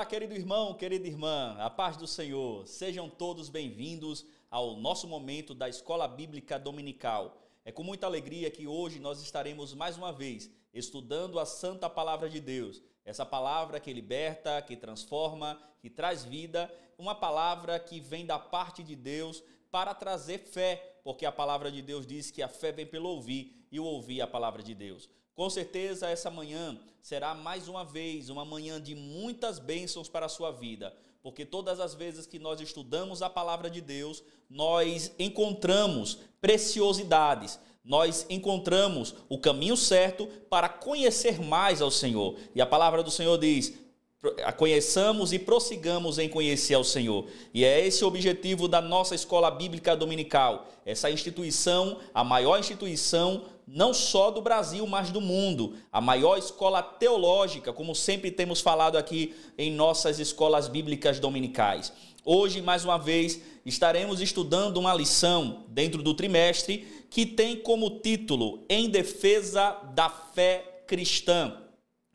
Olá, querido irmão, querida irmã, a paz do Senhor. Sejam todos bem-vindos ao nosso momento da Escola Bíblica Dominical. É com muita alegria que hoje nós estaremos mais uma vez estudando a Santa Palavra de Deus. Essa palavra que liberta, que transforma, que traz vida, uma palavra que vem da parte de Deus para trazer fé, porque a palavra de Deus diz que a fé vem pelo ouvir e o ouvir a palavra de Deus. Com certeza essa manhã será mais uma vez uma manhã de muitas bênçãos para a sua vida, porque todas as vezes que nós estudamos a palavra de Deus, nós encontramos preciosidades, nós encontramos o caminho certo para conhecer mais ao Senhor. E a palavra do Senhor diz: conheçamos e prossigamos em conhecer ao Senhor. E é esse o objetivo da nossa Escola Bíblica Dominical. Essa instituição, a maior instituição, não só do Brasil, mas do mundo. A maior escola teológica, como sempre temos falado aqui em nossas escolas bíblicas dominicais. Hoje, mais uma vez, estaremos estudando uma lição dentro do trimestre que tem como título Em Defesa da Fé Cristã,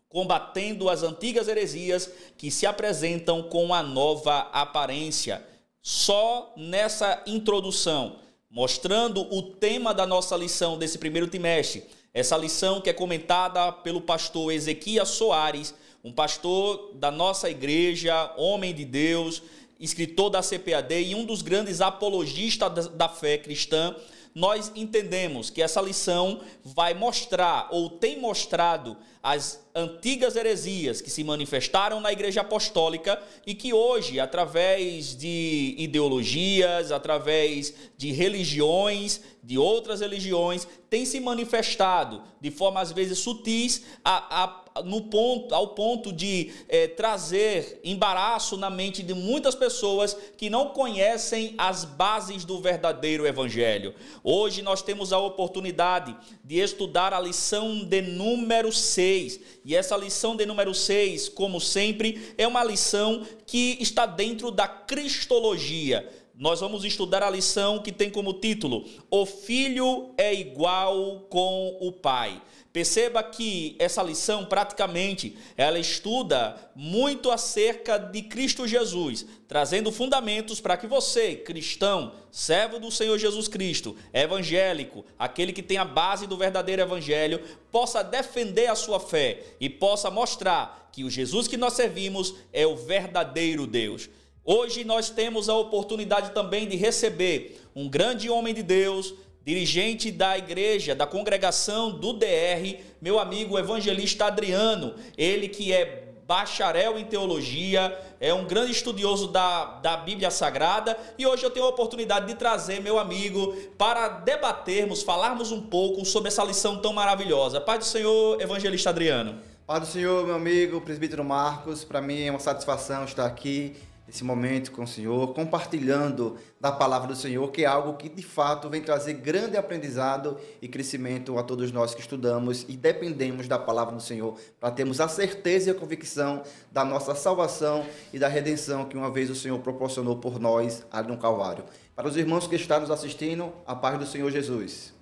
combatendo as antigas heresias que se apresentam com a nova aparência. Só nessa introdução, mostrando o tema da nossa lição desse primeiro trimestre, essa lição que é comentada pelo pastor Ezequias Soares, um pastor da nossa igreja, homem de Deus, escritor da CPAD e um dos grandes apologistas da fé cristã. Nós entendemos que essa lição vai mostrar, ou tem mostrado, as antigas heresias que se manifestaram na Igreja Apostólica e que hoje, através de ideologias, através de religiões, de outras religiões, têm se manifestado de forma às vezes sutis ao ponto de trazer embaraço na mente de muitas pessoas que não conhecem as bases do verdadeiro evangelho. Hoje nós temos a oportunidade de estudar a lição de número 6. E essa lição de número 6, como sempre, é uma lição que está dentro da cristologia. Nós vamos estudar a lição que tem como título O Filho é igual com o Pai. Perceba que essa lição, praticamente, ela estuda muito acerca de Cristo Jesus, trazendo fundamentos para que você, cristão, servo do Senhor Jesus Cristo, evangélico, aquele que tem a base do verdadeiro evangelho, possa defender a sua fé e possa mostrar que o Jesus que nós servimos é o verdadeiro Deus. Hoje nós temos a oportunidade também de receber um grande homem de Deus, dirigente da igreja, da congregação do DR, meu amigo evangelista Adriano, ele que é bacharel em teologia, é um grande estudioso da Bíblia Sagrada, e hoje eu tenho a oportunidade de trazer meu amigo para debatermos, falarmos um pouco sobre essa lição tão maravilhosa. Paz do Senhor, evangelista Adriano. Paz do Senhor, meu amigo presbítero Marcos, para mim é uma satisfação estar aqui nesse momento com o Senhor, compartilhando da palavra do Senhor, que é algo que de fato vem trazer grande aprendizado e crescimento a todos nós que estudamos e dependemos da palavra do Senhor, para termos a certeza e a convicção da nossa salvação e da redenção que uma vez o Senhor proporcionou por nós ali no Calvário. Para os irmãos que estão nos assistindo, a paz do Senhor Jesus.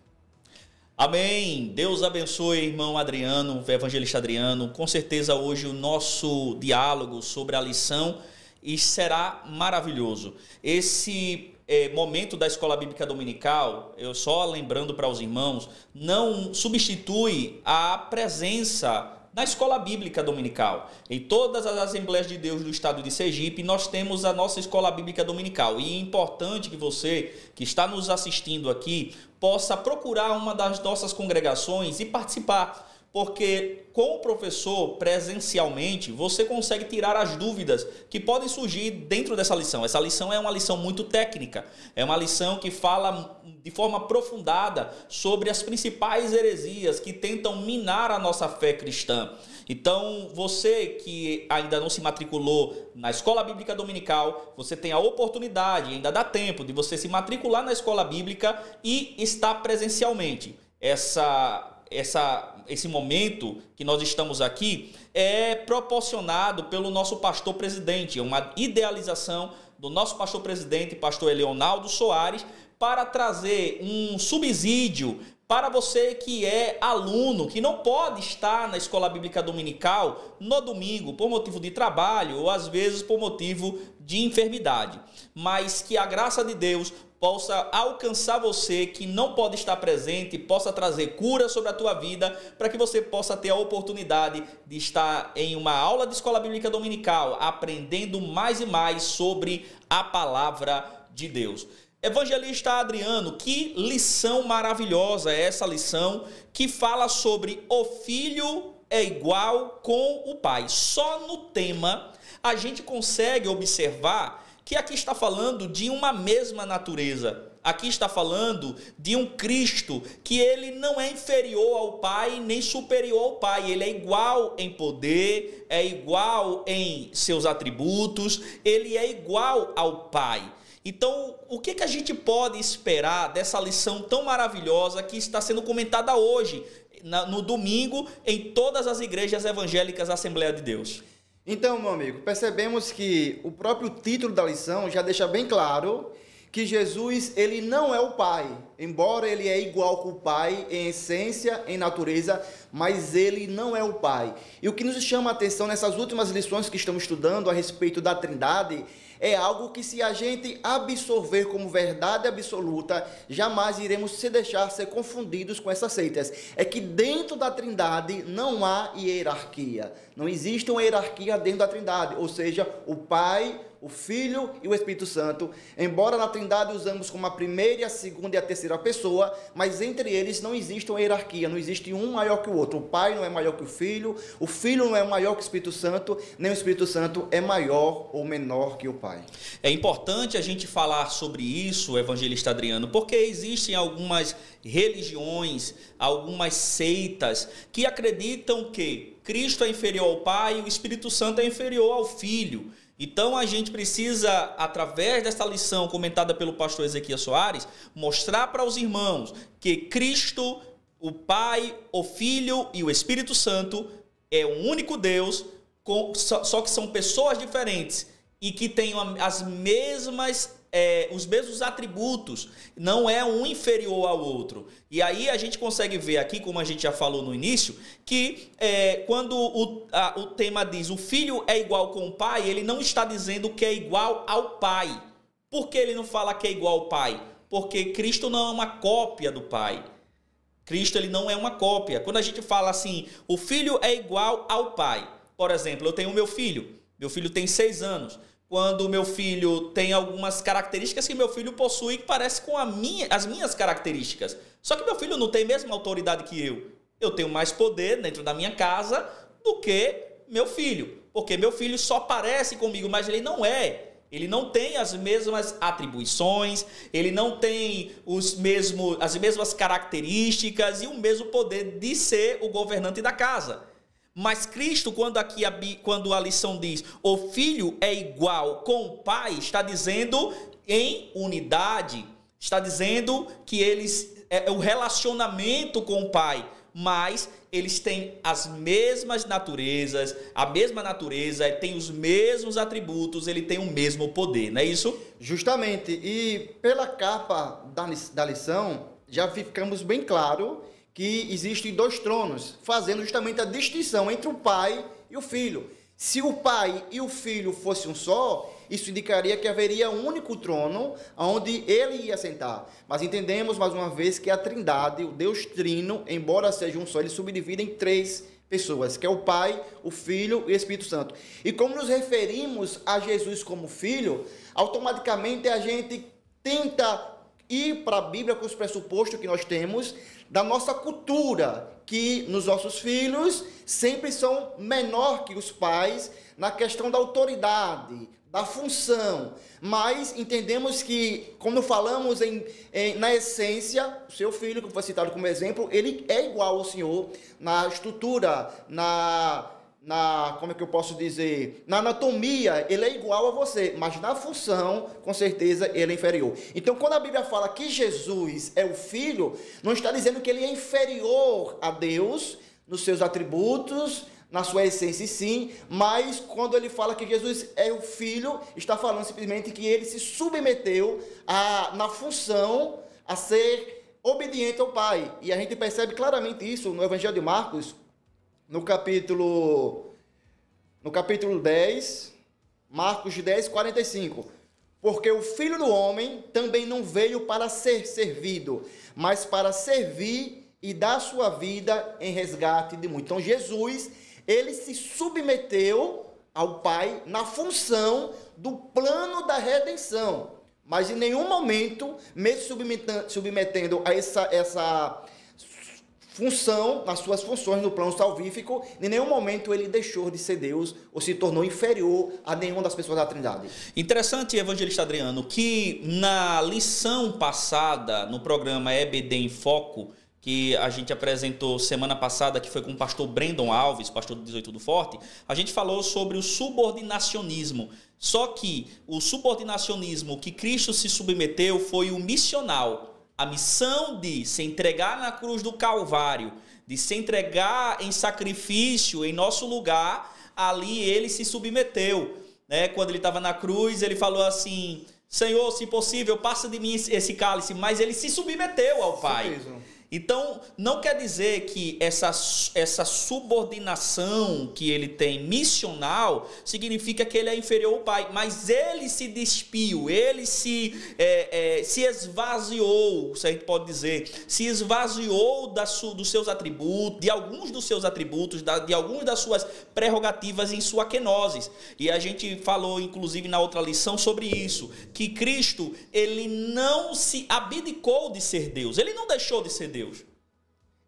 Amém. Deus abençoe, irmão Adriano, evangelista Adriano. Com certeza hoje o nosso diálogo sobre a lição e será maravilhoso. Esse momento da Escola Bíblica Dominical, eu só lembrando para os irmãos, não substitui a presença na Escola Bíblica Dominical. Em todas as Assembleias de Deus do estado de Sergipe, nós temos a nossa Escola Bíblica Dominical. E é importante que você, que está nos assistindo aqui, possa procurar uma das nossas congregações e participar. Porque com o professor presencialmente, você consegue tirar as dúvidas que podem surgir dentro dessa lição. Essa lição é uma lição muito técnica, é uma lição que fala de forma aprofundada sobre as principais heresias que tentam minar a nossa fé cristã. Então, você que ainda não se matriculou na Escola Bíblica Dominical, você tem a oportunidade, ainda dá tempo de você se matricular na Escola Bíblica e estar presencialmente. Esse momento que nós estamos aqui é proporcionado pelo nosso pastor presidente, é uma idealização do nosso pastor presidente, pastor Leonardo Soares, para trazer um subsídio para você que é aluno, que não pode estar na escola bíblica dominical no domingo, por motivo de trabalho ou às vezes por motivo de enfermidade, mas que a graça de Deus possa alcançar você que não pode estar presente, possa trazer cura sobre a tua vida, para que você possa ter a oportunidade de estar em uma aula de escola bíblica dominical, aprendendo mais e mais sobre a palavra de Deus. Evangelista Adriano, que lição maravilhosa é essa lição que fala sobre o filho é igual com o pai. Só no tema a gente consegue observar que aqui está falando de uma mesma natureza. Aqui está falando de um Cristo que ele não é inferior ao Pai nem superior ao Pai. Ele é igual em poder, é igual em seus atributos, ele é igual ao Pai. Então, o que a gente pode esperar dessa lição tão maravilhosa que está sendo comentada hoje, no domingo, em todas as igrejas evangélicas da Assembleia de Deus? Então, meu amigo, percebemos que o próprio título da lição já deixa bem claro que Jesus, ele não é o Pai, embora ele é igual com o Pai em essência, em natureza, mas ele não é o Pai. E o que nos chama a atenção nessas últimas lições que estamos estudando a respeito da Trindade é algo que, se a gente absorver como verdade absoluta, jamais iremos se deixar ser confundidos com essas seitas. É que dentro da Trindade não há hierarquia. Não existe uma hierarquia dentro da Trindade, ou seja, o Pai, o Filho e o Espírito Santo. Embora na Trindade usamos como a primeira, a segunda e a terceira pessoa, mas entre eles não existe uma hierarquia, não existe um maior que o outro. O Pai não é maior que o Filho não é maior que o Espírito Santo, nem o Espírito Santo é maior ou menor que o Pai. É importante a gente falar sobre isso, evangelista Adriano, porque existem algumas religiões, algumas seitas que acreditam que Cristo é inferior ao Pai e o Espírito Santo é inferior ao Filho. Então a gente precisa, através dessa lição comentada pelo pastor Ezequiel Soares, mostrar para os irmãos que Cristo, o Pai, o Filho e o Espírito Santo é um único Deus, só que são pessoas diferentes e que têm os mesmos atributos, não é um inferior ao outro. E aí a gente consegue ver aqui, como a gente já falou no início, que quando o tema diz o filho é igual com o pai, ele não está dizendo que é igual ao pai. Por que ele não fala que é igual ao pai? Porque Cristo não é uma cópia do pai. Cristo, ele não é uma cópia. Quando a gente fala assim, o filho é igual ao pai. Por exemplo, eu tenho meu filho tem 6 anos. Quando o meu filho tem algumas características que meu filho possui que parece com as minhas características. Só que meu filho não tem a mesma autoridade que eu. Eu tenho mais poder dentro da minha casa do que meu filho. Porque meu filho só parece comigo, mas ele não é. Ele não tem as mesmas atribuições, ele não tem as mesmas características e o mesmo poder de ser o governante da casa. Mas Cristo, quando a lição diz o filho é igual com o pai, está dizendo em unidade, está dizendo que o relacionamento com o pai, mas eles têm as mesmas naturezas, a mesma natureza, tem os mesmos atributos, ele tem o mesmo poder, não é isso? Justamente, e pela capa da lição, já ficamos bem claro que existem 2 tronos, fazendo justamente a distinção entre o Pai e o Filho. Se o Pai e o Filho fossem um só, isso indicaria que haveria um único trono onde ele ia sentar. Mas entendemos, mais uma vez, que a Trindade, o Deus Trino, embora seja um só, ele subdivide em 3 pessoas, que é o Pai, o Filho e o Espírito Santo. E como nos referimos a Jesus como Filho, automaticamente a gente tenta ir para a Bíblia com os pressupostos que nós temos da nossa cultura, que nos nossos filhos sempre são menor que os pais na questão da autoridade, da função. Mas entendemos que, quando falamos na essência, o seu filho, que foi citado como exemplo, ele é igual ao Senhor na estrutura, como é que eu posso dizer? Na anatomia, ele é igual a você, mas na função, com certeza, ele é inferior. Então, quando a Bíblia fala que Jesus é o Filho, não está dizendo que ele é inferior a Deus nos seus atributos, na sua essência, sim, mas quando ele fala que Jesus é o Filho, está falando simplesmente que ele se submeteu na função a ser obediente ao Pai. E a gente percebe claramente isso no Evangelho de Marcos, no capítulo 10, Marcos 10, 45. Porque o Filho do Homem também não veio para ser servido, mas para servir e dar sua vida em resgate de muitos. Então Jesus, ele se submeteu ao Pai na função do plano da redenção. Mas em nenhum momento, mesmo submetendo a essa função, nas suas funções no plano salvífico, em nenhum momento ele deixou de ser Deus ou se tornou inferior a nenhuma das pessoas da Trindade. Interessante, evangelista Adriano, que na lição passada, no programa EBD em Foco, que a gente apresentou semana passada, que foi com o pastor Brandon Alves, pastor do 18 do Forte, a gente falou sobre o subordinacionismo. Só que o subordinacionismo que Cristo se submeteu foi o missional. A missão de se entregar na cruz do Calvário, de se entregar em sacrifício em nosso lugar, ali ele se submeteu. Né? Quando ele estava na cruz, ele falou assim: Senhor, se possível, passa de mim esse cálice. Mas ele se submeteu ao Pai. Então, não quer dizer que essa subordinação que ele tem missional significa que ele é inferior ao Pai, mas ele se despiu, ele se esvaziou, se a gente pode dizer, se esvaziou dos seus atributos, de alguns dos seus atributos, de algumas das suas prerrogativas em sua kenosis. E a gente falou, inclusive, na outra lição sobre isso, que Cristo, ele não se abdicou de ser Deus, ele não deixou de ser Deus.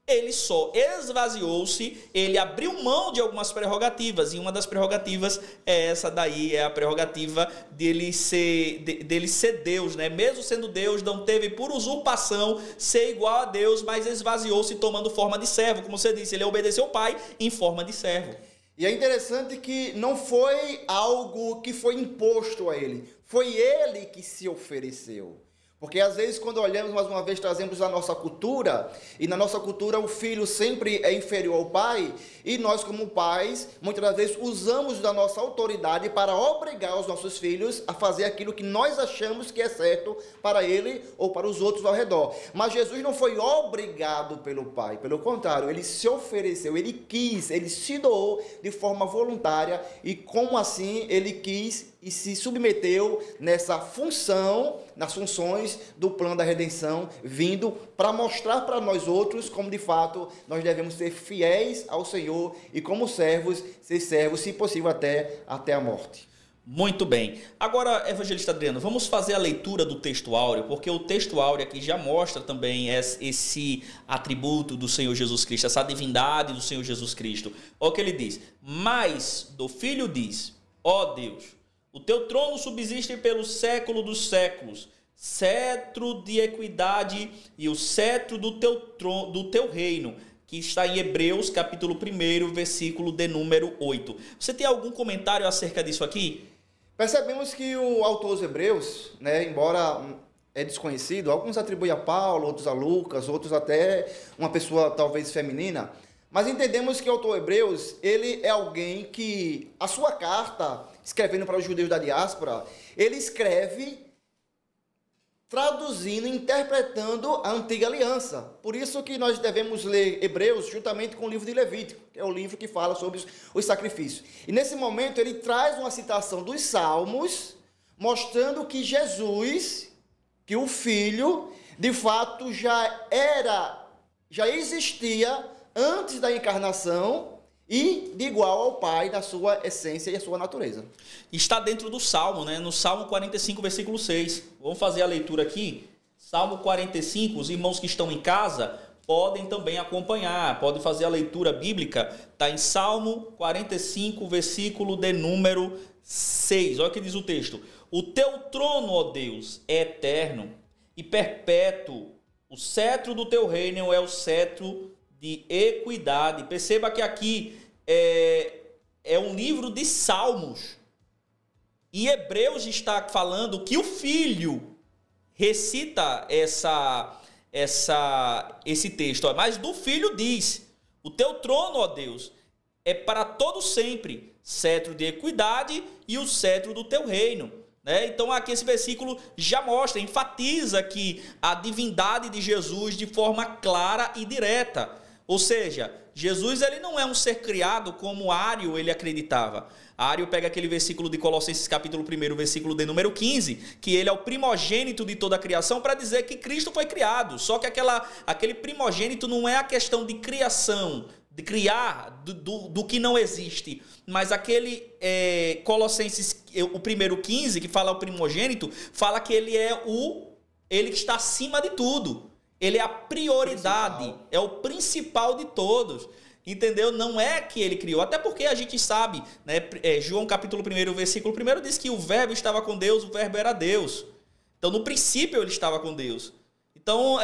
Ele só esvaziou-se, ele abriu mão de algumas prerrogativas, e uma das prerrogativas é essa daí, é a prerrogativa dele ser Deus, né? Mesmo sendo Deus, não teve por usurpação ser igual a Deus, mas esvaziou-se tomando forma de servo. Como você disse, ele obedeceu ao Pai em forma de servo. E é interessante que não foi algo que foi imposto a ele, foi ele que se ofereceu. Porque às vezes quando olhamos, mais uma vez, trazemos a nossa cultura, e na nossa cultura o filho sempre é inferior ao pai, e nós como pais, muitas das vezes usamos da nossa autoridade para obrigar os nossos filhos a fazer aquilo que nós achamos que é certo para ele ou para os outros ao redor. Mas Jesus não foi obrigado pelo pai, pelo contrário, ele se ofereceu, ele quis, ele se doou de forma voluntária, e como assim ele quis e se submeteu nessa função, nas funções do plano da redenção, vindo para mostrar para nós outros como de fato nós devemos ser fiéis ao Senhor e como servos, ser servos, se possível até a morte. Muito bem. Agora, evangelista Adriano, vamos fazer a leitura do texto áureo, porque o texto áureo aqui já mostra também esse atributo do Senhor Jesus Cristo, essa divindade do Senhor Jesus Cristo. Olha o que ele diz: mas do Filho diz, ó Deus, o teu trono subsiste pelo século dos séculos, cetro de equidade e o cetro do teu reino, que está em Hebreus, capítulo 1, versículo de número 8. Você tem algum comentário acerca disso aqui? Percebemos que o autor dos Hebreus, né, embora é desconhecido, alguns atribuem a Paulo, outros a Lucas, outros até uma pessoa talvez feminina, mas entendemos que o autor Hebreus, ele é alguém que a sua carta, escrevendo para os judeus da diáspora, ele escreve traduzindo, interpretando a antiga aliança. Por isso que nós devemos ler Hebreus juntamente com o livro de Levítico, que é o livro que fala sobre os sacrifícios. E nesse momento ele traz uma citação dos Salmos, mostrando que Jesus, que o Filho, de fato já existia antes da encarnação e de igual ao Pai na sua essência e a sua natureza. Está dentro do Salmo, né? No Salmo 45, versículo 6. Vamos fazer a leitura aqui. Salmo 45, os irmãos que estão em casa podem também acompanhar, podem fazer a leitura bíblica. Está em Salmo 45, versículo de número 6. Olha o que diz o texto. O teu trono, ó Deus, é eterno e perpétuo. O cetro do teu reino é o cetro de equidade. Perceba que aqui é um livro de Salmos. E Hebreus está falando que o Filho recita esse texto. Mas do Filho diz: o teu trono, ó Deus, é para todo sempre, cetro de equidade e o cetro do teu reino. né? Então aqui esse versículo já mostra, enfatiza aqui a divindade de Jesus de forma clara e direta. Ou seja, Jesus ele não é um ser criado como Ário ele acreditava. Ário pega aquele versículo de Colossenses capítulo 1, versículo de número 15, que ele é o primogênito de toda a criação, para dizer que Cristo foi criado. Só que aquele primogênito não é a questão de criação, de criar do que não existe, mas aquele Colossenses, o 1:15, que fala o primogênito, fala que ele é ele que está acima de tudo. Ele é a prioridade, é o principal de todos. Entendeu? Não é que ele criou, até porque a gente sabe, né? João capítulo 1, versículo 1 diz que o verbo estava com Deus, o verbo era Deus. Então no princípio ele estava com Deus. Então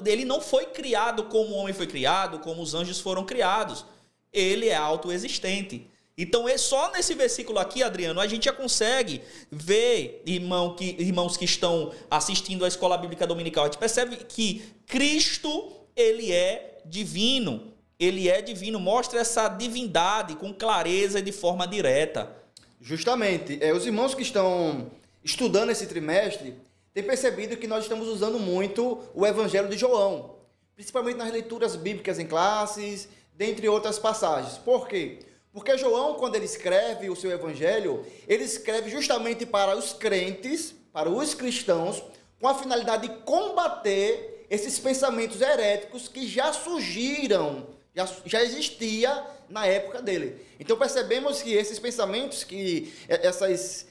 ele não foi criado como o homem foi criado, como os anjos foram criados. Ele é autoexistente. Então só nesse versículo aqui, Adriano, a gente já consegue ver, irmãos que estão assistindo à Escola Bíblica Dominical, a gente percebe que Cristo, ele é divino. Ele é divino, mostra essa divindade com clareza e de forma direta. Justamente. Os irmãos que estão estudando esse trimestre têm percebido que nós estamos usando muito o Evangelho de João, principalmente nas leituras bíblicas em classes, dentre outras passagens. Por quê? Porque João, quando ele escreve o seu Evangelho, ele escreve justamente para os crentes, para os cristãos, com a finalidade de combater esses pensamentos heréticos que já surgiram, já existia na época dele. Então percebemos que esses pensamentos, que essas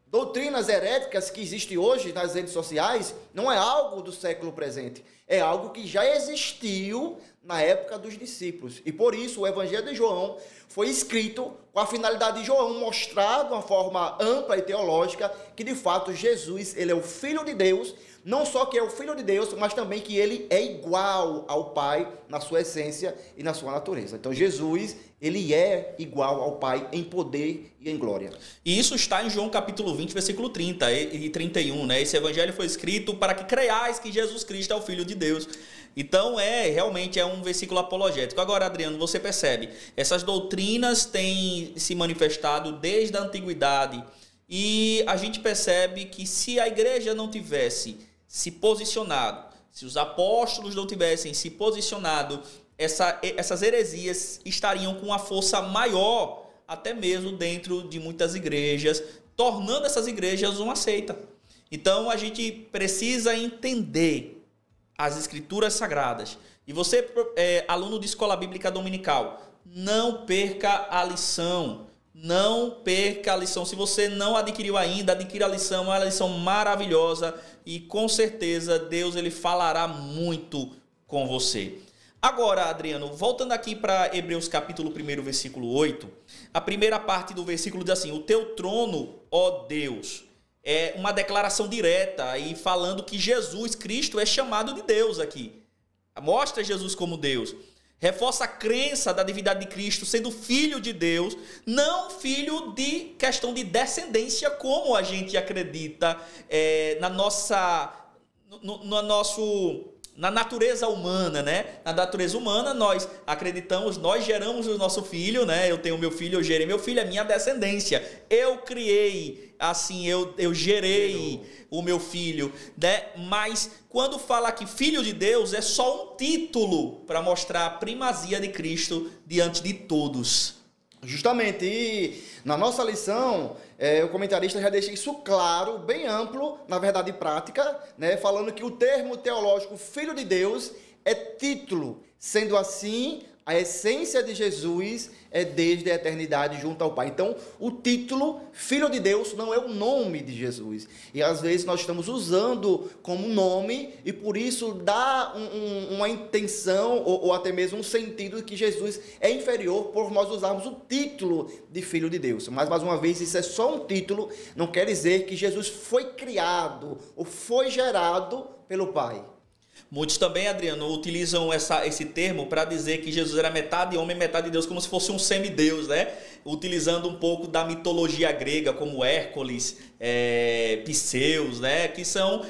doutrinas heréticas que existem hoje nas redes sociais, não é algo do século presente, é algo que já existiu na época dos discípulos. E por isso o Evangelho de João foi escrito com a finalidade de João mostrar de uma forma ampla e teológica que de fato Jesus, ele é o Filho de Deus, não só que é o Filho de Deus, mas também que ele é igual ao Pai na sua essência e na sua natureza. Então Jesus, ele é igual ao Pai em poder e em glória. E isso está em João capítulo 20, versículo 30 e 31, né? Esse evangelho foi escrito para que creiais que Jesus Cristo é o Filho de Deus. Então, realmente é um versículo apologético. Agora, Adriano, você percebe, essas doutrinas têm se manifestado desde a antiguidade e a gente percebe que se a igreja não tivesse se posicionado, se os apóstolos não tivessem se posicionado, essas heresias estariam com uma força maior, até mesmo dentro de muitas igrejas, tornando essas igrejas uma seita. Então, a gente precisa entender as escrituras sagradas. E você, aluno de Escola Bíblica Dominical, não perca a lição. Não perca a lição. Se você não adquiriu ainda, adquira a lição. É uma lição maravilhosa e com certeza Deus ele falará muito com você. Agora, Adriano, voltando aqui para Hebreus capítulo 1, versículo 8, a primeira parte do versículo diz assim: o teu trono, ó Deus. É uma declaração direta e falando que Jesus Cristo é chamado de Deus aqui. Mostra Jesus como Deus. Reforça a crença da divindade de Cristo sendo filho de Deus, não filho de questão de descendência, como a gente acredita na natureza humana, né? Na natureza humana nós acreditamos, nós geramos o nosso filho, né? Eu tenho meu filho, eu gerei meu filho, é minha descendência. Eu criei, assim, eu gerei o meu filho, né? Mas quando fala que filho de Deus é só um título para mostrar a primazia de Cristo diante de todos. Justamente, e na nossa lição, o comentarista já deixa isso claro, bem amplo, na verdade prática, né, falando que o termo teológico Filho de Deus é título, sendo assim, a essência de Jesus é desde a eternidade junto ao Pai. Então, o título Filho de Deus não é o nome de Jesus. E às vezes nós estamos usando como nome e por isso dá uma intenção ou até mesmo um sentido que Jesus é inferior por nós usarmos o título de Filho de Deus. Mas, mais uma vez, isso é só um título, não quer dizer que Jesus foi criado ou foi gerado pelo Pai. Muitos também, Adriano, utilizam esse termo para dizer que Jesus era metade homem, metade Deus, como se fosse um semideus, né? Utilizando um pouco da mitologia grega, como Hércules, Pseus, né? Que são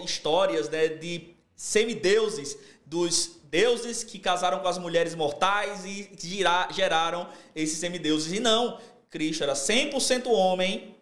histórias, né, de semideuses, dos deuses que casaram com as mulheres mortais e geraram esses semideuses. E não, Cristo era 100% homem,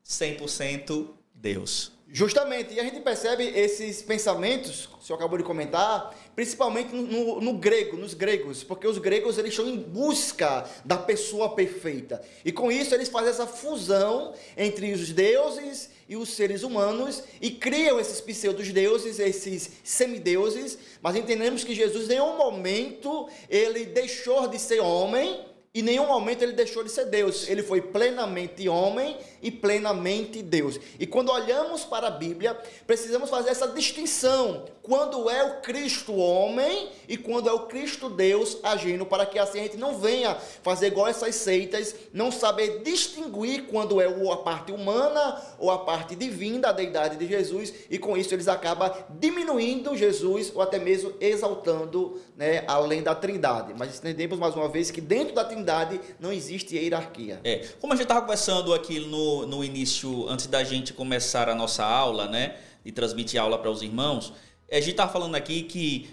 100% Deus. Justamente, e a gente percebe esses pensamentos, o senhor acabou de comentar, principalmente no grego, nos gregos, porque os gregos eles estão em busca da pessoa perfeita. E com isso eles fazem essa fusão entre os deuses e os seres humanos e criam esses pseudo-deuses, esses semideuses, mas entendemos que Jesus em nenhum momento ele deixou de ser homem, e em nenhum momento ele deixou de ser Deus. Ele foi plenamente homem e plenamente Deus. E quando olhamos para a Bíblia, precisamos fazer essa distinção. Quando é o Cristo homem e quando é o Cristo Deus agindo, para que assim a gente não venha fazer igual essas seitas, não saber distinguir quando é a parte humana ou a parte divina da deidade de Jesus, e com isso eles acabam diminuindo Jesus ou até mesmo exaltando, né, além da Trindade. Mas entendemos mais uma vez que dentro da Trindade não existe hierarquia. Como a gente estava conversando aqui no início, antes da gente começar a nossa aula, né, e transmitir aula para os irmãos, a gente estava falando aqui que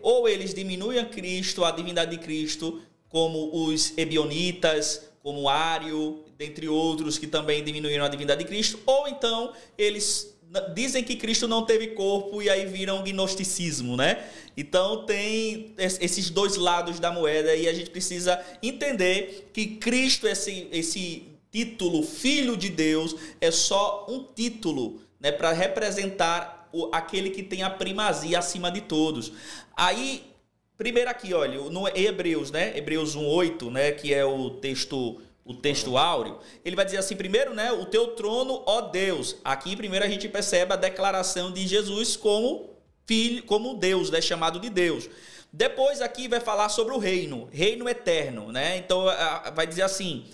ou eles diminuem a Cristo, a divindade de Cristo, como os ebionitas, como Ário, dentre outros que também diminuíram a divindade de Cristo, ou então eles dizem que Cristo não teve corpo e aí viram gnosticismo, né? Então tem esses dois lados da moeda e a gente precisa entender que Cristo, esse título Filho de Deus, é só um título, né, para representar aquele que tem a primazia acima de todos. Aí, primeiro aqui, olha, no Hebreus, né? Hebreus 1:8, né, que é o texto áureo, ele vai dizer assim, primeiro, né, o teu trono, ó Deus. Aqui, primeiro, a gente percebe a declaração de Jesus como filho, como Deus, né, chamado de Deus. Depois, aqui, vai falar sobre o reino eterno, né? Então, vai dizer assim,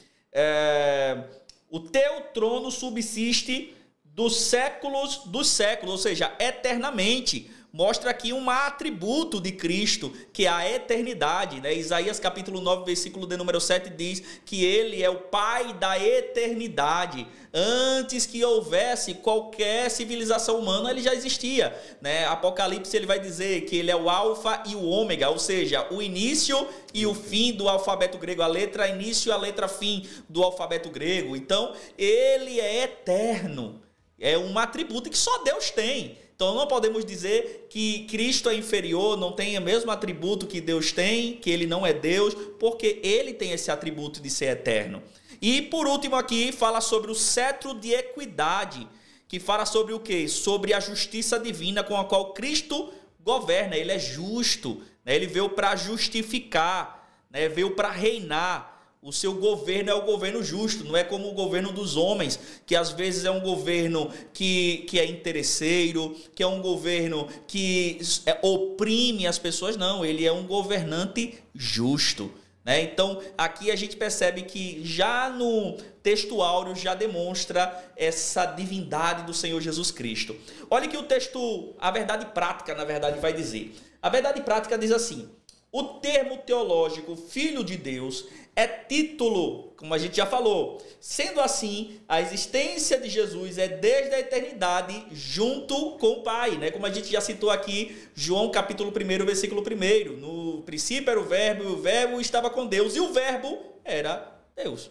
o teu trono subsiste dos séculos dos séculos, ou seja, eternamente. Mostra aqui um atributo de Cristo, que é a eternidade, né? Isaías capítulo 9, versículo de número 7 diz que ele é o Pai da eternidade. Antes que houvesse qualquer civilização humana, ele já existia, né? Apocalipse ele vai dizer que ele é o alfa e o ômega, ou seja, o início e o fim do alfabeto grego, a letra início e a letra fim do alfabeto grego. Então, ele é eterno. É um atributo que só Deus tem. Então não podemos dizer que Cristo é inferior, não tem o mesmo atributo que Deus tem, que ele não é Deus, porque ele tem esse atributo de ser eterno. E por último aqui fala sobre o cetro de equidade, que fala sobre o quê? Sobre a justiça divina com a qual Cristo governa. Ele é justo, né? Ele veio para justificar, né? Veio para reinar. O seu governo é o governo justo, não é como o governo dos homens, que às vezes é um governo que é interesseiro, que é um governo que oprime as pessoas. Não, ele é um governante justo, né? Então, aqui a gente percebe que já no texto áureo já demonstra essa divindade do Senhor Jesus Cristo. Olha que o texto, a verdade prática, na verdade, vai dizer. A verdade prática diz assim: o termo teológico Filho de Deus é título, como a gente já falou. Sendo assim, a existência de Jesus é desde a eternidade junto com o Pai, né? Como a gente já citou aqui, João capítulo 1, versículo 1. No princípio era o Verbo, e o Verbo estava com Deus, e o Verbo era Deus.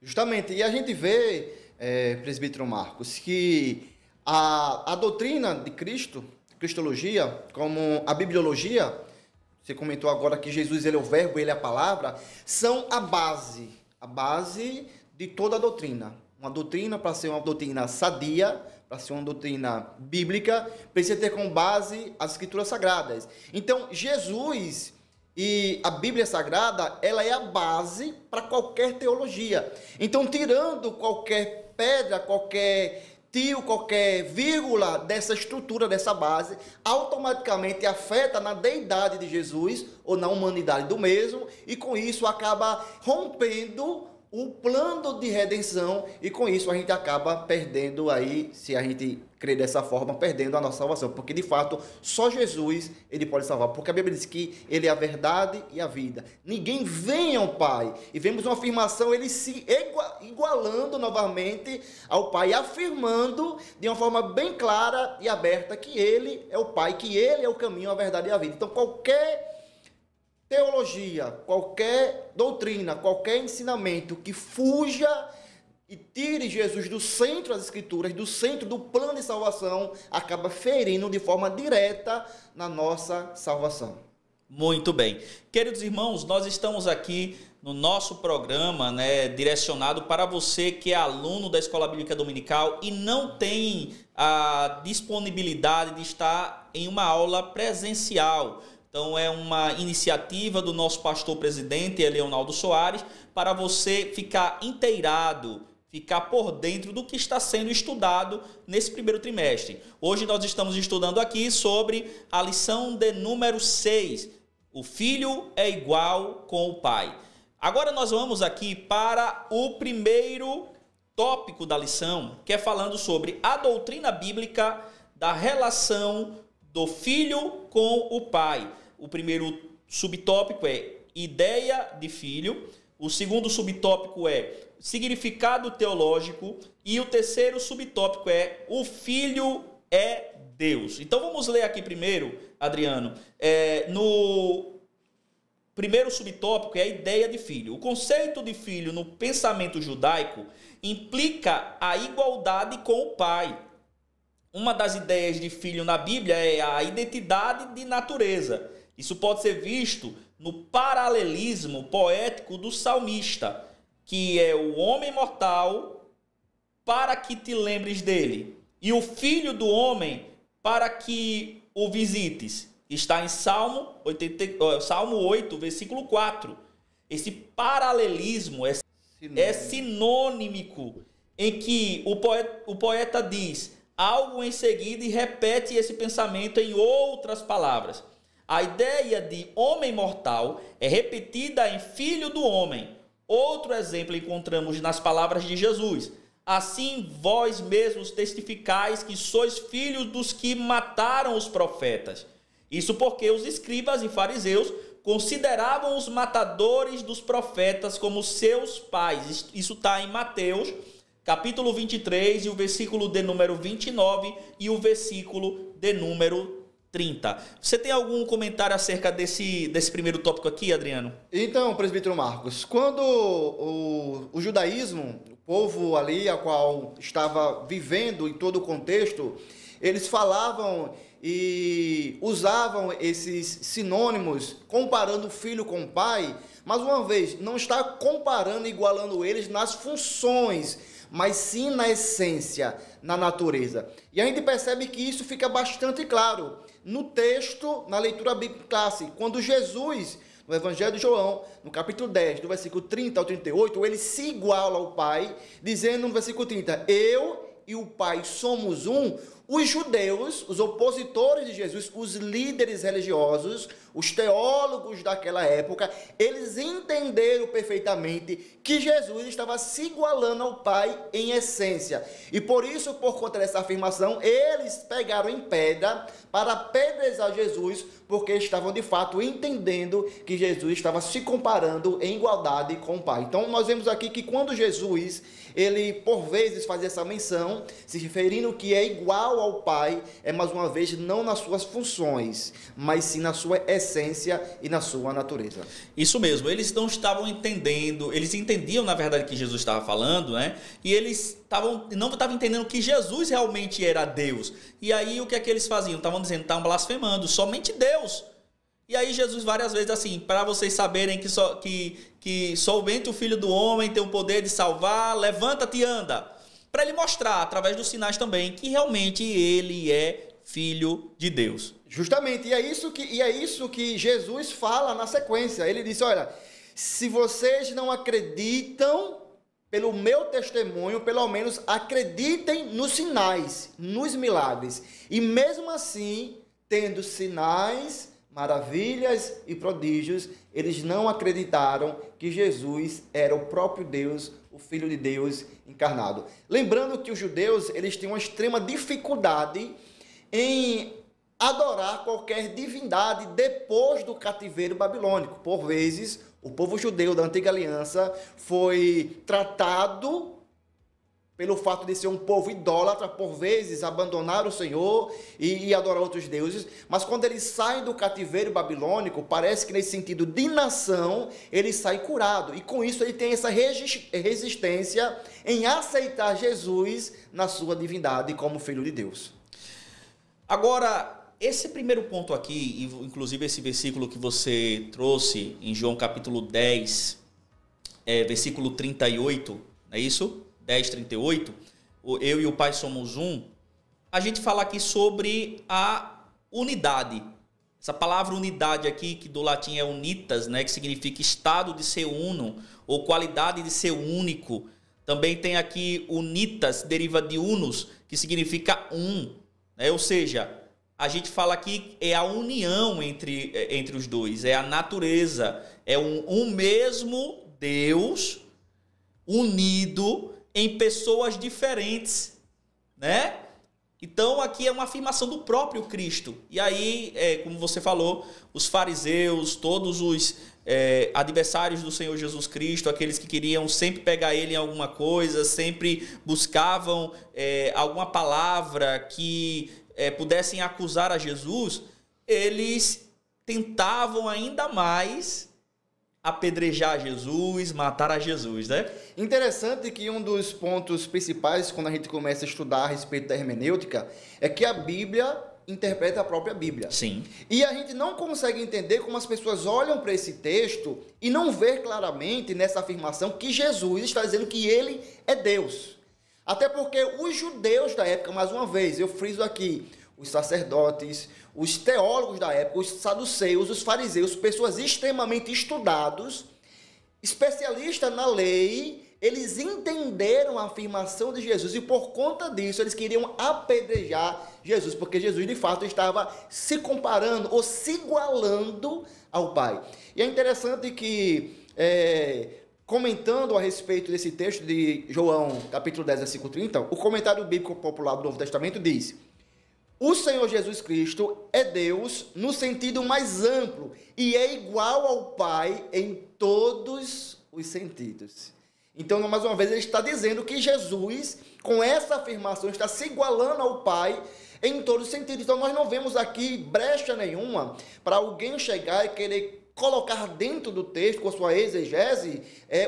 Justamente, e a gente vê, presbítero Marcos, que a doutrina de Cristo, cristologia, como a bibliologia, você comentou agora que Jesus ele é o verbo, ele é a palavra, são a base de toda a doutrina. Uma doutrina, para ser uma doutrina sadia, para ser uma doutrina bíblica, precisa ter como base as escrituras sagradas. Então, Jesus e a Bíblia Sagrada, ela é a base para qualquer teologia. Então, tirando qualquer pedra, qualquer qualquer vírgula dessa estrutura, dessa base, automaticamente afeta na deidade de Jesus ou na humanidade do mesmo, e com isso acaba rompendo o plano de redenção, e com isso a gente acaba perdendo aí, se a gente crer dessa forma, perdendo a nossa salvação, porque de fato só Jesus ele pode salvar, porque a Bíblia diz que ele é a verdade e a vida, ninguém vem ao Pai, e vemos uma afirmação, ele se igualando novamente ao Pai, afirmando de uma forma bem clara e aberta que ele é o Pai, que ele é o caminho, a verdade e a vida. Então qualquer teologia, qualquer doutrina, qualquer ensinamento que fuja e tire Jesus do centro das Escrituras, do centro do plano de salvação, acaba ferindo de forma direta na nossa salvação. Muito bem. Queridos irmãos, nós estamos aqui no nosso programa, né, direcionado para você que é aluno da Escola Bíblica Dominical e não tem a disponibilidade de estar em uma aula presencial. Então, é uma iniciativa do nosso pastor presidente, Leonardo Soares, para você ficar inteirado, ficar por dentro do que está sendo estudado nesse primeiro trimestre. Hoje nós estamos estudando aqui sobre a lição de número 6. O filho é igual com o pai. Agora nós vamos aqui para o primeiro tópico da lição, que é falando sobre a doutrina bíblica da relação do filho com o pai. O primeiro subtópico é ideia de filho. O segundo subtópico é significado teológico. E o terceiro subtópico é o filho é Deus. Então vamos ler aqui primeiro, Adriano. No primeiro subtópico é a ideia de filho. O conceito de filho no pensamento judaico implica a igualdade com o pai. Uma das ideias de filho na Bíblia é a identidade de natureza. Isso pode ser visto no paralelismo poético do salmista, que é o homem mortal para que te lembres dele, e o filho do homem para que o visites. Está em Salmo 8, versículo 4. Esse paralelismo é sinônimico, em que o poeta diz algo em seguida e repete esse pensamento em outras palavras. A ideia de homem mortal é repetida em filho do homem. Outro exemplo encontramos nas palavras de Jesus. Assim vós mesmos testificais que sois filhos dos que mataram os profetas. Isso porque os escribas e fariseus consideravam os matadores dos profetas como seus pais. Isso está em Mateus, capítulo 23, e o versículo de número 29 e o versículo de número 30. Você tem algum comentário acerca desse primeiro tópico aqui, Adriano? Então, presbítero Marcos, quando o judaísmo, o povo ali a qual estava vivendo em todo o contexto, eles falavam e usavam esses sinônimos, comparando o filho com o pai, mas uma vez, não está comparando e igualando eles nas funções, mas sim na essência, na natureza. E a gente percebe que isso fica bastante claro no texto, na leitura bíblica clássica, quando Jesus, no Evangelho de João, no capítulo 10, do versículo 30 ao 38, ele se iguala ao Pai, dizendo no versículo 30, eu e o Pai somos um. Os judeus, os opositores de Jesus, os líderes religiosos, os teólogos daquela época, eles entenderam perfeitamente que Jesus estava se igualando ao Pai em essência. E por isso, por conta dessa afirmação, eles pegaram em pedra para apedrejar Jesus, porque estavam de fato entendendo que Jesus estava se comparando em igualdade com o Pai. Então nós vemos aqui que quando Jesus, ele por vezes faz essa menção, se referindo que é igual ao Pai, é mais uma vez não nas suas funções, mas sim na sua essência e na sua natureza. Isso mesmo, eles não estavam entendendo, eles entendiam na verdade que Jesus estava falando, né? E eles não estavam entendendo que Jesus realmente era Deus. E aí o que é que eles faziam? Estavam dizendo, estavam blasfemando, somente Deus. E aí Jesus várias vezes assim, para vocês saberem que somente o Filho do Homem tem o poder de salvar, levanta-te e anda. Para ele mostrar, através dos sinais também, que realmente ele é Filho de Deus. Justamente, e é isso que Jesus fala na sequência. Ele disse, olha, se vocês não acreditam pelo meu testemunho, pelo menos acreditem nos sinais, nos milagres. E mesmo assim, tendo sinais, maravilhas e prodígios, eles não acreditaram que Jesus era o próprio Deus, o Filho de Deus encarnado. Lembrando que os judeus, eles têm uma extrema dificuldade em adorar qualquer divindade depois do cativeiro babilônico. Por vezes, o povo judeu da antiga aliança foi tratado pelo fato de ser um povo idólatra, por vezes abandonar o Senhor e adorar outros deuses, mas quando eles saem do cativeiro babilônico, parece que nesse sentido de nação, ele sai curado, e com isso ele tem essa resistência em aceitar Jesus na sua divindade como Filho de Deus. Agora, esse primeiro ponto aqui, inclusive esse versículo que você trouxe em João capítulo 10, versículo 38, não é isso? 10, 38, eu e o Pai somos um. A gente fala aqui sobre a unidade. Essa palavra unidade aqui, que do latim é unitas, né, que significa estado de ser uno, ou qualidade de ser único. Também tem aqui unitas, deriva de unus, que significa um, né? Ou seja, a gente fala aqui é a união entre os dois, é a natureza, é um mesmo Deus unido em pessoas diferentes, né? Então aqui é uma afirmação do próprio Cristo. E aí, como você falou, os fariseus, todos os adversários do Senhor Jesus Cristo, aqueles que queriam sempre pegar ele em alguma coisa, sempre buscavam alguma palavra que pudessem acusar a Jesus, eles tentavam ainda mais apedrejar Jesus, matar a Jesus, né? Interessante que um dos pontos principais quando a gente começa a estudar a respeito da hermenêutica é que a Bíblia interpreta a própria Bíblia. Sim. E a gente não consegue entender como as pessoas olham para esse texto e não vê claramente nessa afirmação que Jesus está dizendo que ele é Deus. Até porque os judeus da época, mais uma vez, eu friso aqui, os sacerdotes, os teólogos da época, os saduceus, os fariseus, pessoas extremamente estudados, especialistas na lei, eles entenderam a afirmação de Jesus e por conta disso eles queriam apedrejar Jesus, porque Jesus de fato estava se comparando ou se igualando ao Pai. E é interessante que, comentando a respeito desse texto de João, capítulo 10, versículo 30, o comentário bíblico popular do Novo Testamento diz: o Senhor Jesus Cristo é Deus no sentido mais amplo e é igual ao Pai em todos os sentidos. Então, mais uma vez, ele está dizendo que Jesus, com essa afirmação, está se igualando ao Pai em todos os sentidos. Então, nós não vemos aqui brecha nenhuma para alguém chegar e querer colocar dentro do texto, com a sua exegese,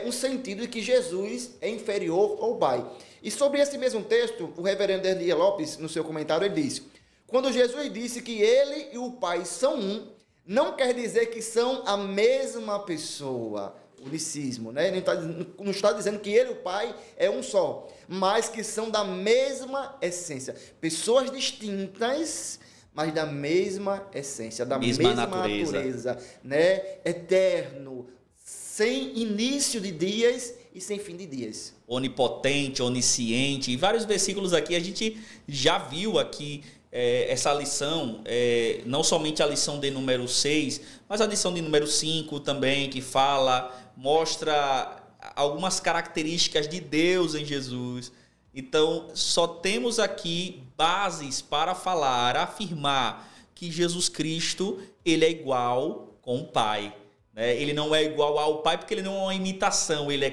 um sentido de que Jesus é inferior ao Pai. E sobre esse mesmo texto, o reverendo Elias Lopes, no seu comentário, ele disse: quando Jesus disse que ele e o Pai são um, não quer dizer que são a mesma pessoa, unicismo, né? Ele não está dizendo que ele e o Pai é um só, mas que são da mesma essência. Pessoas distintas, mas da mesma essência, da mesma natureza, né? Eterno, sem início de dias e sem fim de dias. Onipotente, onisciente. Em vários versículos aqui a gente já viu aqui essa lição, não somente a lição de número 6, mas a lição de número 5 também, que mostra algumas características de Deus em Jesus. Então, só temos aqui bases para afirmar que Jesus Cristo, ele é igual com o Pai, né? Ele não é igual ao Pai porque ele não é uma imitação, ele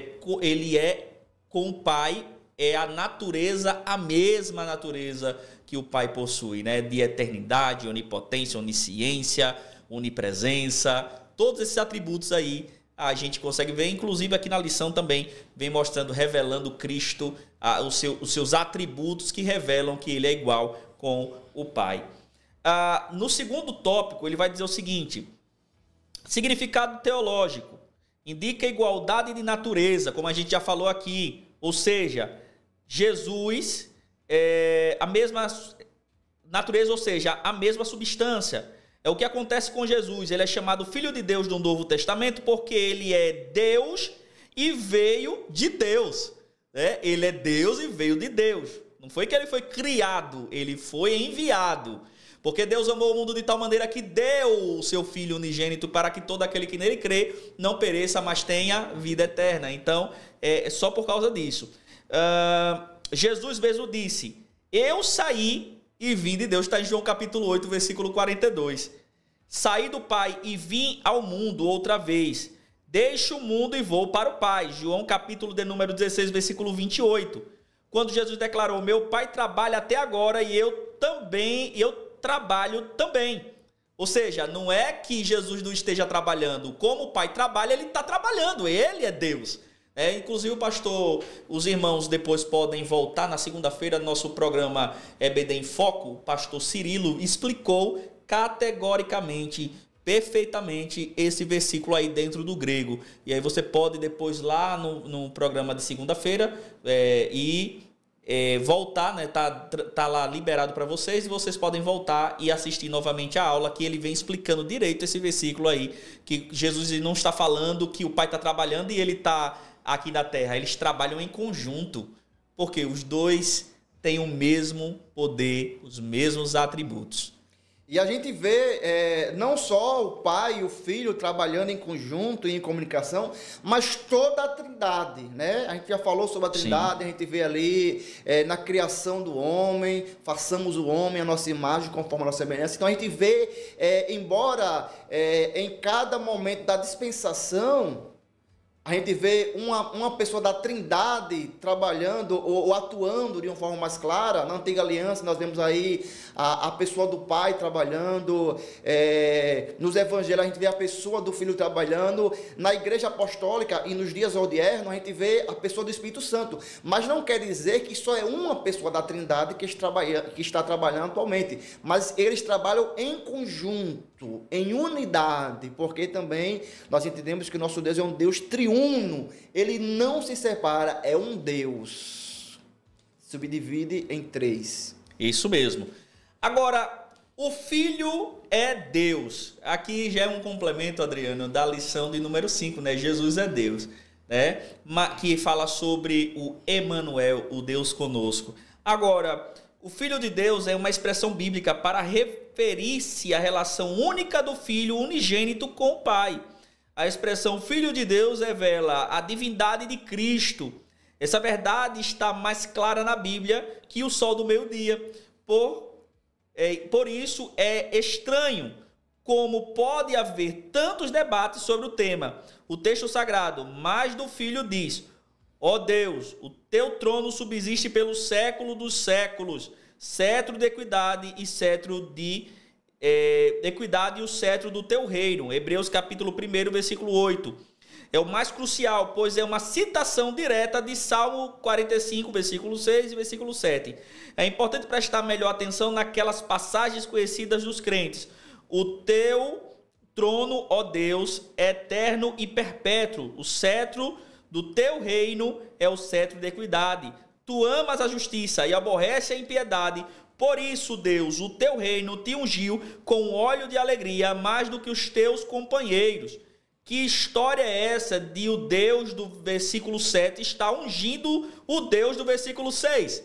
é com o Pai, é a natureza, a mesma natureza que o Pai possui, né? De eternidade, onipotência, onisciência, onipresença, todos esses atributos aí a gente consegue ver, inclusive aqui na lição também vem mostrando, revelando Cristo, os seus atributos que revelam que ele é igual com o Pai. No segundo tópico, ele vai dizer o seguinte: significado teológico, indica igualdade de natureza, como a gente já falou aqui, ou seja, Jesus a mesma natureza, ou seja, a mesma substância. É o que acontece com Jesus. Ele é chamado Filho de Deus do Novo Testamento porque ele é Deus e veio de Deus, né? Ele é Deus e veio de Deus. Não foi que ele foi criado, ele foi enviado. Porque Deus amou o mundo de tal maneira que deu o seu Filho unigênito para que todo aquele que nele crê não pereça, mas tenha vida eterna. Então, é só por causa disso. Jesus mesmo disse: eu saí e vim de Deus. Está em João capítulo 8, versículo 42. Saí do Pai e vim ao mundo outra vez. Deixo o mundo e vou para o Pai. João capítulo de número 16, versículo 28. quando Jesus declarou: meu pai trabalha até agora e eu trabalho também. Ou seja, não é que Jesus não esteja trabalhando. Como o pai trabalha, ele está trabalhando. Ele é Deus. Inclusive, pastor, os irmãos depois podem voltar na segunda-feira, nosso programa EBD em Foco. O pastor Cirilo explicou categoricamente, perfeitamente, esse versículo aí dentro do grego. E aí você pode depois lá no programa de segunda-feira voltar, né? Tá lá liberado para vocês, e vocês podem voltar e assistir novamente a aula, que ele vem explicando direito esse versículo aí, que Jesus não está falando que o pai está trabalhando e ele está aqui na terra. Eles trabalham em conjunto, porque os dois têm o mesmo poder, os mesmos atributos. E a gente vê não só o pai e o filho trabalhando em conjunto e em comunicação, mas toda a trindade, né? A gente já falou sobre a trindade. Sim. A gente vê ali na criação do homem, façamos o homem a nossa imagem conforme a nossa semelhança. Então a gente vê, embora em cada momento da dispensação, a gente vê uma pessoa da trindade trabalhando ou atuando de uma forma mais clara. Na antiga aliança nós vemos aí a pessoa do pai trabalhando, nos evangelhos a gente vê a pessoa do filho trabalhando, na igreja apostólica e nos dias odiernos a gente vê a pessoa do Espírito Santo. Mas não quer dizer que só é uma pessoa da trindade que está trabalhando atualmente, mas eles trabalham em conjunto, em unidade, porque também nós entendemos que o nosso Deus é um Deus triuno, ele não se separa, é um Deus, subdivide em três. Isso mesmo. Agora, o Filho é Deus. Aqui já é um complemento, Adriano, da lição de número 5, né? Jesus é Deus, né? Que fala sobre o Emanuel, o Deus conosco. Agora, o Filho de Deus é uma expressão bíblica para referir-se à relação única do Filho unigênito com o Pai. A expressão Filho de Deus revela a divindade de Cristo. Essa verdade está mais clara na Bíblia que o sol do meio-dia. Por isso é estranho como pode haver tantos debates sobre o tema. O texto sagrado, mais do Filho, diz: ó Deus, o teu trono subsiste pelo século dos séculos, cetro de equidade e cetro de equidade e o cetro do teu reino. Hebreus capítulo 1, versículo 8. É o mais crucial, pois é uma citação direta de Salmo 45, versículo 6 e versículo 7. É importante prestar melhor atenção naquelas passagens conhecidas dos crentes. O teu trono, ó Deus, é eterno e perpétuo. O cetro do teu reino é o cetro de equidade. Tu amas a justiça e aborrece a impiedade. Por isso, Deus, o teu reino te ungiu com óleo de alegria mais do que os teus companheiros. Que história é essa de o Deus do versículo 7 está ungindo o Deus do versículo 6?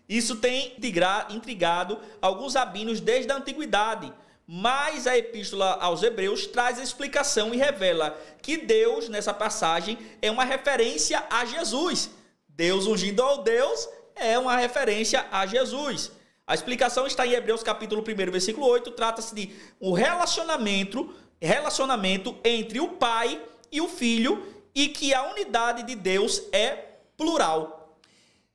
Isso tem intrigado alguns rabinos desde a antiguidade, mas a epístola aos Hebreus traz a explicação e revela que Deus, nessa passagem, é uma referência a Jesus. Deus ungindo ao Deus é uma referência a Jesus. A explicação está em Hebreus capítulo 1, versículo 8, trata-se de um relacionamento entre o Pai e o Filho, e que a unidade de Deus é plural.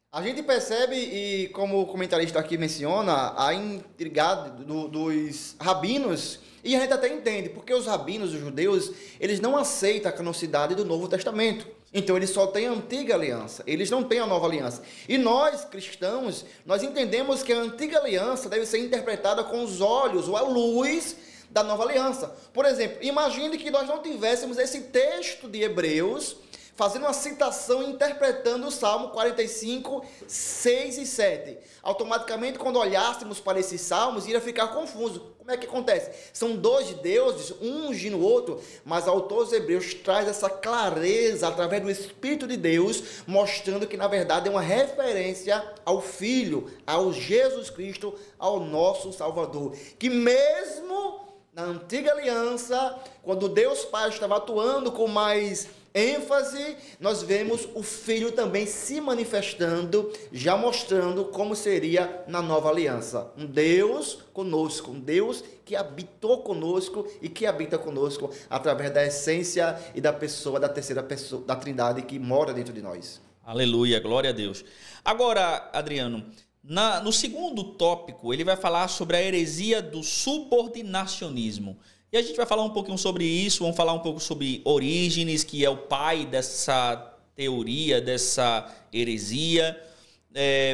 A gente percebe, e como o comentarista aqui menciona, a intrigada dos rabinos, e a gente até entende, porque os rabinos, os judeus, eles não aceitam a canonicidade do Novo Testamento. Então eles só têm a antiga aliança, eles não têm a nova aliança. E nós, cristãos, nós entendemos que a antiga aliança deve ser interpretada com os olhos ou a luz da nova aliança. Por exemplo, imagine que nós não tivéssemos esse texto de Hebreus fazendo uma citação, interpretando o Salmo 45, 6 e 7. Automaticamente, quando olhássemos para esses salmos, iria ficar confuso. Como é que acontece? São dois deuses, um ungindo o outro, mas o autor dos Hebreus traz essa clareza através do Espírito de Deus, mostrando que, na verdade, é uma referência ao Filho, ao Jesus Cristo, ao nosso Salvador. Que mesmo na antiga aliança, quando Deus Pai estava atuando com mais ênfase, nós vemos o Filho também se manifestando, já mostrando como seria na nova aliança. Um Deus conosco, um Deus que habitou conosco e que habita conosco através da essência e da pessoa, da terceira pessoa, da Trindade que mora dentro de nós. Aleluia, glória a Deus. Agora, Adriano, no segundo tópico, ele vai falar sobre a heresia do subordinacionismo. E a gente vai falar um pouquinho sobre isso, vamos falar um pouco sobre Orígenes, que é o pai dessa teoria, dessa heresia.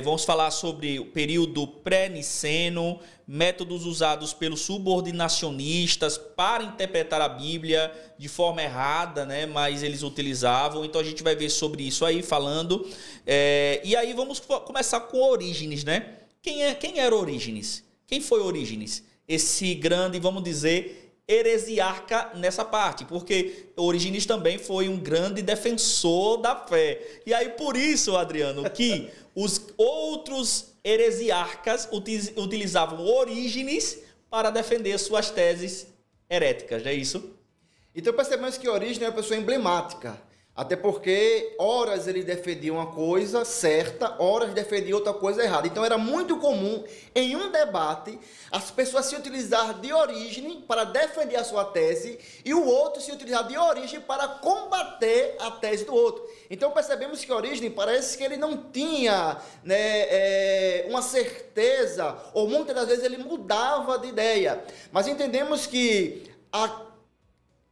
Vamos falar sobre o período pré-niceno, métodos usados pelos subordinacionistas para interpretar a Bíblia de forma errada, né? Mas eles utilizavam. Então a gente vai ver sobre isso aí falando. E aí vamos começar com Orígenes, né? Quem era Orígenes? Quem foi Orígenes? Esse grande, vamos dizer, heresiarca nessa parte, porque Orígenes também foi um grande defensor da fé. E aí por isso, Adriano, que os outros heresiarcas utilizavam Orígenes para defender suas teses heréticas, não é isso? Então percebemos que Orígenes é uma pessoa emblemática, até porque horas ele defendia uma coisa certa, horas defendia outra coisa errada. Então era muito comum em um debate as pessoas se utilizar de Orígenes para defender a sua tese e o outro se utilizar de Orígenes para combater a tese do outro. Então percebemos que Orígenes parece que ele não tinha, né, uma certeza, ou muitas das vezes ele mudava de ideia. Mas entendemos que a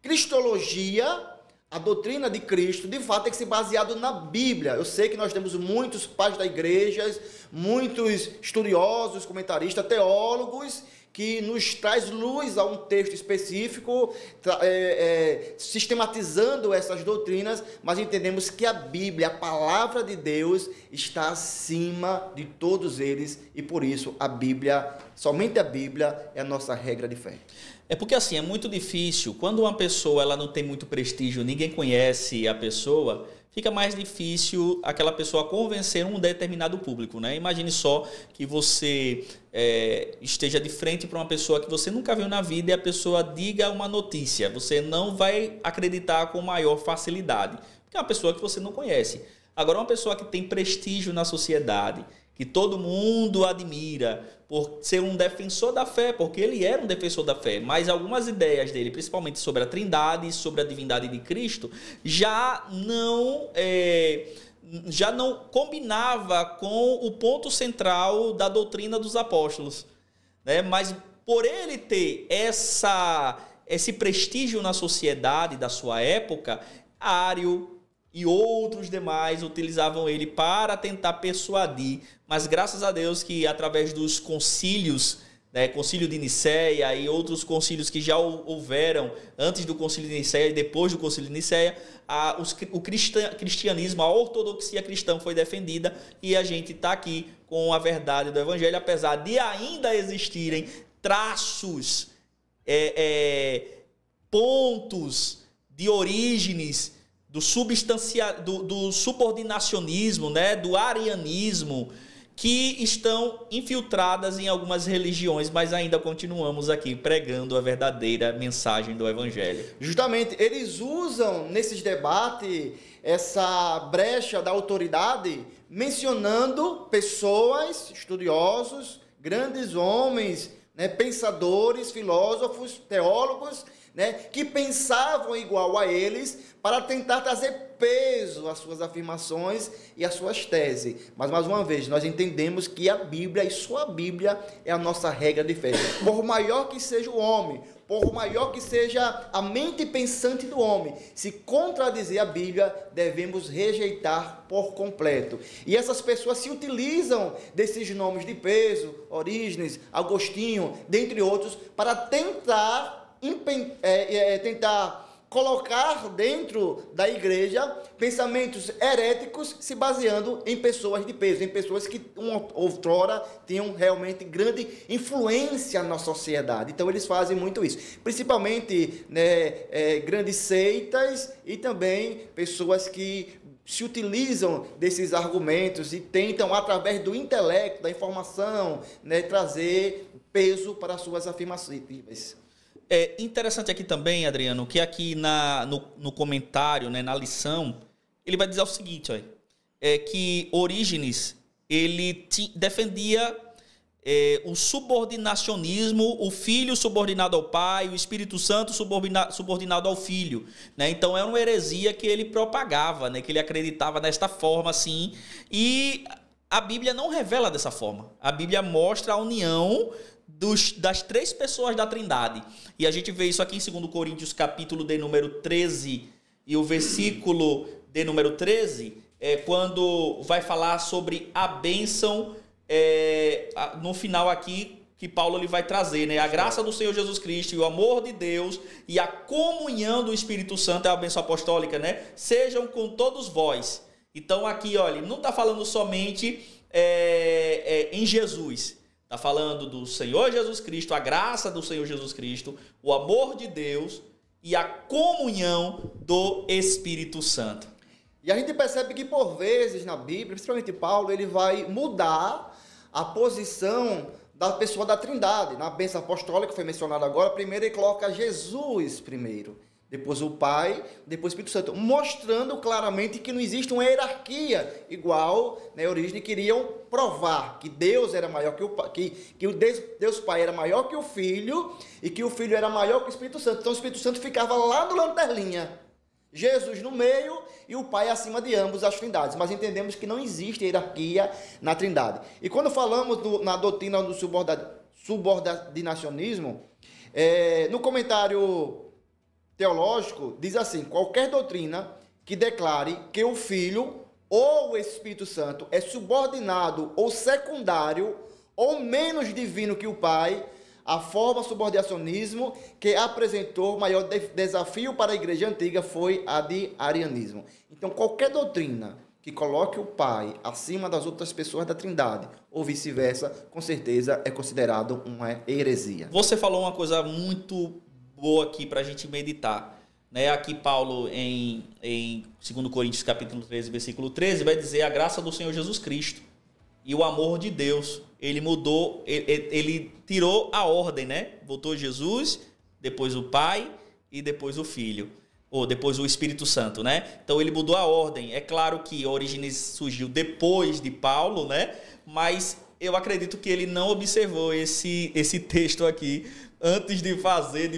cristologia, a doutrina de Cristo, de fato, tem que ser baseado na Bíblia. Eu sei que nós temos muitos pais da igreja, muitos estudiosos, comentaristas, teólogos, que nos traz luz a um texto específico, sistematizando essas doutrinas, mas entendemos que a Bíblia, a palavra de Deus, está acima de todos eles, e por isso a Bíblia, somente a Bíblia, é a nossa regra de fé. É porque assim, é muito difícil, quando uma pessoa ela não tem muito prestígio, ninguém conhece a pessoa, fica mais difícil aquela pessoa convencer um determinado público, né? Imagine só que você esteja de frente para uma pessoa que você nunca viu na vida e a pessoa diga uma notícia. Você não vai acreditar com maior facilidade, porque é uma pessoa que você não conhece. Agora, uma pessoa que tem prestígio na sociedade, que todo mundo admira por ser um defensor da fé, porque ele era um defensor da fé, mas algumas ideias dele, principalmente sobre a Trindade, sobre a divindade de Cristo, já não combinava com o ponto central da doutrina dos apóstolos, né? Mas por ele ter esse prestígio na sociedade da sua época, Ário e outros demais utilizavam ele para tentar persuadir, mas graças a Deus que através dos concílios, né, concílio de Nicéia e outros concílios que já houveram antes do concílio de Nicéia e depois do concílio de Nicéia, o cristianismo, a ortodoxia cristã foi defendida e a gente está aqui com a verdade do evangelho, apesar de ainda existirem traços, pontos de Orígenes, do subordinacionismo, né, do arianismo, que estão infiltradas em algumas religiões, mas ainda continuamos aqui pregando a verdadeira mensagem do Evangelho. Justamente, eles usam nesses debates essa brecha da autoridade, mencionando pessoas, estudiosos, grandes homens, né, pensadores, filósofos, teólogos, né, que pensavam igual a eles para tentar trazer peso às suas afirmações e às suas teses. Mas, mais uma vez, nós entendemos que a Bíblia e só a Bíblia é a nossa regra de fé. Por maior que seja o homem, por maior que seja a mente pensante do homem, se contradizer a Bíblia, devemos rejeitar por completo. E essas pessoas se utilizam desses nomes de peso, Orígenes, Agostinho, dentre outros, para tentar colocar dentro da igreja pensamentos heréticos se baseando em pessoas de peso, em pessoas que outrora tinham realmente grande influência na sociedade. Então eles fazem muito isso, principalmente, né, grandes seitas e também pessoas que se utilizam desses argumentos e tentam, através do intelecto, da informação, né, trazer peso para suas afirmações. É interessante aqui também, Adriano, que aqui no comentário, né, na lição, ele vai dizer o seguinte, que Orígenes, ele defendia o subordinacionismo, o Filho subordinado ao Pai, o Espírito Santo subordinado ao Filho, né? Então era uma heresia que ele propagava, né? Que ele acreditava desta forma assim, e a Bíblia não revela dessa forma. A Bíblia mostra a união das três pessoas da Trindade. E a gente vê isso aqui em 2 Coríntios, capítulo de número 13, e o versículo de número 13, quando vai falar sobre a bênção, no final aqui, que Paulo ele vai trazer, né? A graça do Senhor Jesus Cristo e o amor de Deus e a comunhão do Espírito Santo, é a bênção apostólica, né? Sejam com todos vós. Então aqui, olha, não está falando somente em Jesus. Está falando do Senhor Jesus Cristo, a graça do Senhor Jesus Cristo, o amor de Deus e a comunhão do Espírito Santo. E a gente percebe que por vezes na Bíblia, principalmente Paulo, ele vai mudar a posição da pessoa da Trindade. Na bênção apostólica, que foi mencionada agora, primeiro ele coloca Jesus primeiro, depois o Pai, depois o Espírito Santo, mostrando claramente que não existe uma hierarquia igual, né? Origens queriam provar que Deus era maior que o Pai, que o Deus Pai era maior que o Filho e que o Filho era maior que o Espírito Santo. Então o Espírito Santo ficava lá no lanterninha, Jesus no meio e o Pai acima de ambos as trindades. Mas entendemos que não existe hierarquia na Trindade. E quando falamos na doutrina do subordinacionismo, no comentário teológico diz assim: qualquer doutrina que declare que o Filho ou o Espírito Santo é subordinado ou secundário ou menos divino que o Pai, a forma subordinacionismo que apresentou o maior desafio para a igreja antiga foi a de arianismo. Então, qualquer doutrina que coloque o Pai acima das outras pessoas da Trindade, ou vice-versa, com certeza é considerado uma heresia. Você falou uma coisa muito boa aqui para a gente meditar, né? Aqui Paulo, em 2 Coríntios capítulo 13, versículo 13, vai dizer: a graça do Senhor Jesus Cristo e o amor de Deus. Ele mudou, ele tirou a ordem, né? Botou Jesus, depois o Pai e depois o Filho, ou depois o Espírito Santo, né? Então ele mudou a ordem. É claro que Orígenes surgiu depois de Paulo, né? Mas eu acredito que ele não observou esse texto aqui antes de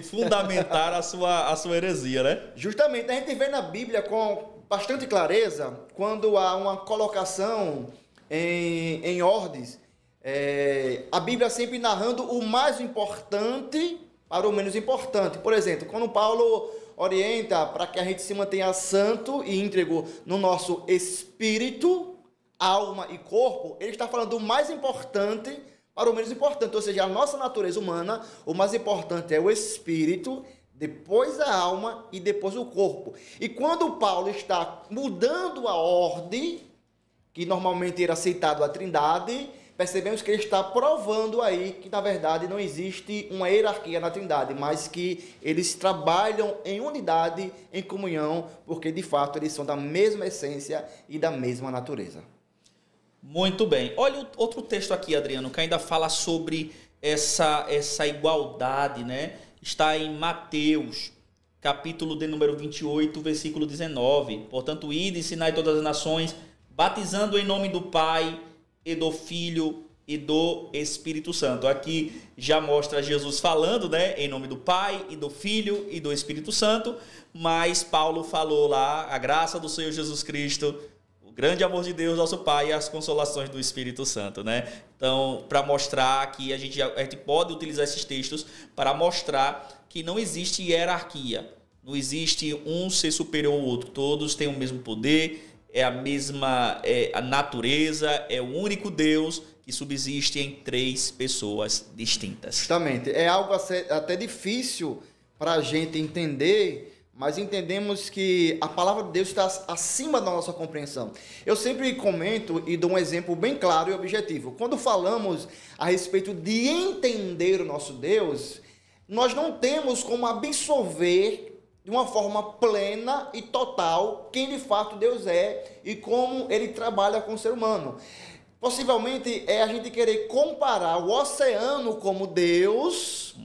fundamentar a sua heresia, né? Justamente, a gente vê na Bíblia com bastante clareza, quando há uma colocação em ordens, a Bíblia sempre narrando o mais importante para o menos importante. Por exemplo, quando Paulo orienta para que a gente se mantenha santo e íntegro no nosso espírito, alma e corpo, ele está falando do mais importante para o menos importante, ou seja, a nossa natureza humana, o mais importante é o espírito, depois a alma e depois o corpo. E quando Paulo está mudando a ordem, que normalmente era aceitado a Trindade, percebemos que ele está provando aí que, na verdade, não existe uma hierarquia na Trindade, mas que eles trabalham em unidade, em comunhão, porque, de fato, eles são da mesma essência e da mesma natureza. Muito bem. Olha outro texto aqui, Adriano, que ainda fala sobre essa igualdade, né? Está em Mateus, capítulo de número 28, versículo 19. Portanto, ide e ensinai todas as nações, batizando em nome do Pai e do Filho e do Espírito Santo. Aqui já mostra Jesus falando, né, em nome do Pai e do Filho e do Espírito Santo, mas Paulo falou lá a graça do Senhor Jesus Cristo, o grande amor de Deus, nosso Pai, e as consolações do Espírito Santo, né? Então, para mostrar que a gente pode utilizar esses textos para mostrar que não existe hierarquia, não existe um ser superior ao outro, todos têm o mesmo poder, é a mesma a natureza, é o único Deus que subsiste em três pessoas distintas. Justamente, é algo até difícil para a gente entender, mas entendemos que a palavra de Deus está acima da nossa compreensão. Eu sempre comento e dou um exemplo bem claro e objetivo. Quando falamos a respeito de entender o nosso Deus, nós não temos como absorver de uma forma plena e total quem de fato Deus é e como ele trabalha com o ser humano. Possivelmente é a gente querer comparar o oceano como Deus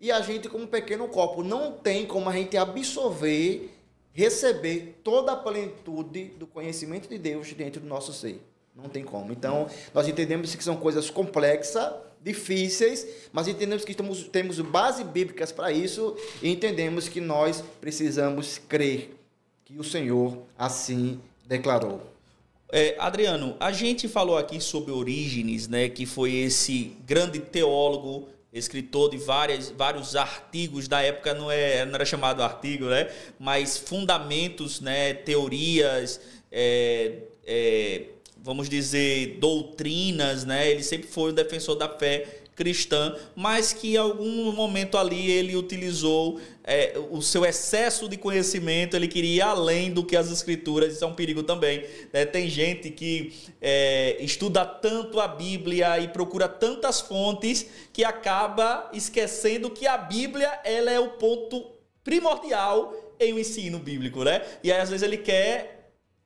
e a gente como um pequeno copo. Não tem como a gente absorver, receber toda a plenitude do conhecimento de Deus dentro do nosso ser. Não tem como. Então, nós entendemos que são coisas complexas, difíceis, mas entendemos que temos bases bíblicas para isso e entendemos que nós precisamos crer que o Senhor assim declarou. Adriano, a gente falou aqui sobre Orígenes, né, que foi esse grande teólogo, escritor de vários artigos, da época não era chamado artigo, né, mas fundamentos, né, teorias, vamos dizer, doutrinas, né, ele sempre foi um defensor da fé cristã, mas que em algum momento ali ele utilizou o seu excesso de conhecimento, ele queria ir além do que as escrituras, isso é um perigo também, né? Tem gente que estuda tanto a Bíblia e procura tantas fontes que acaba esquecendo que a Bíblia ela é o ponto primordial em um ensino bíblico, né? E aí às vezes ele quer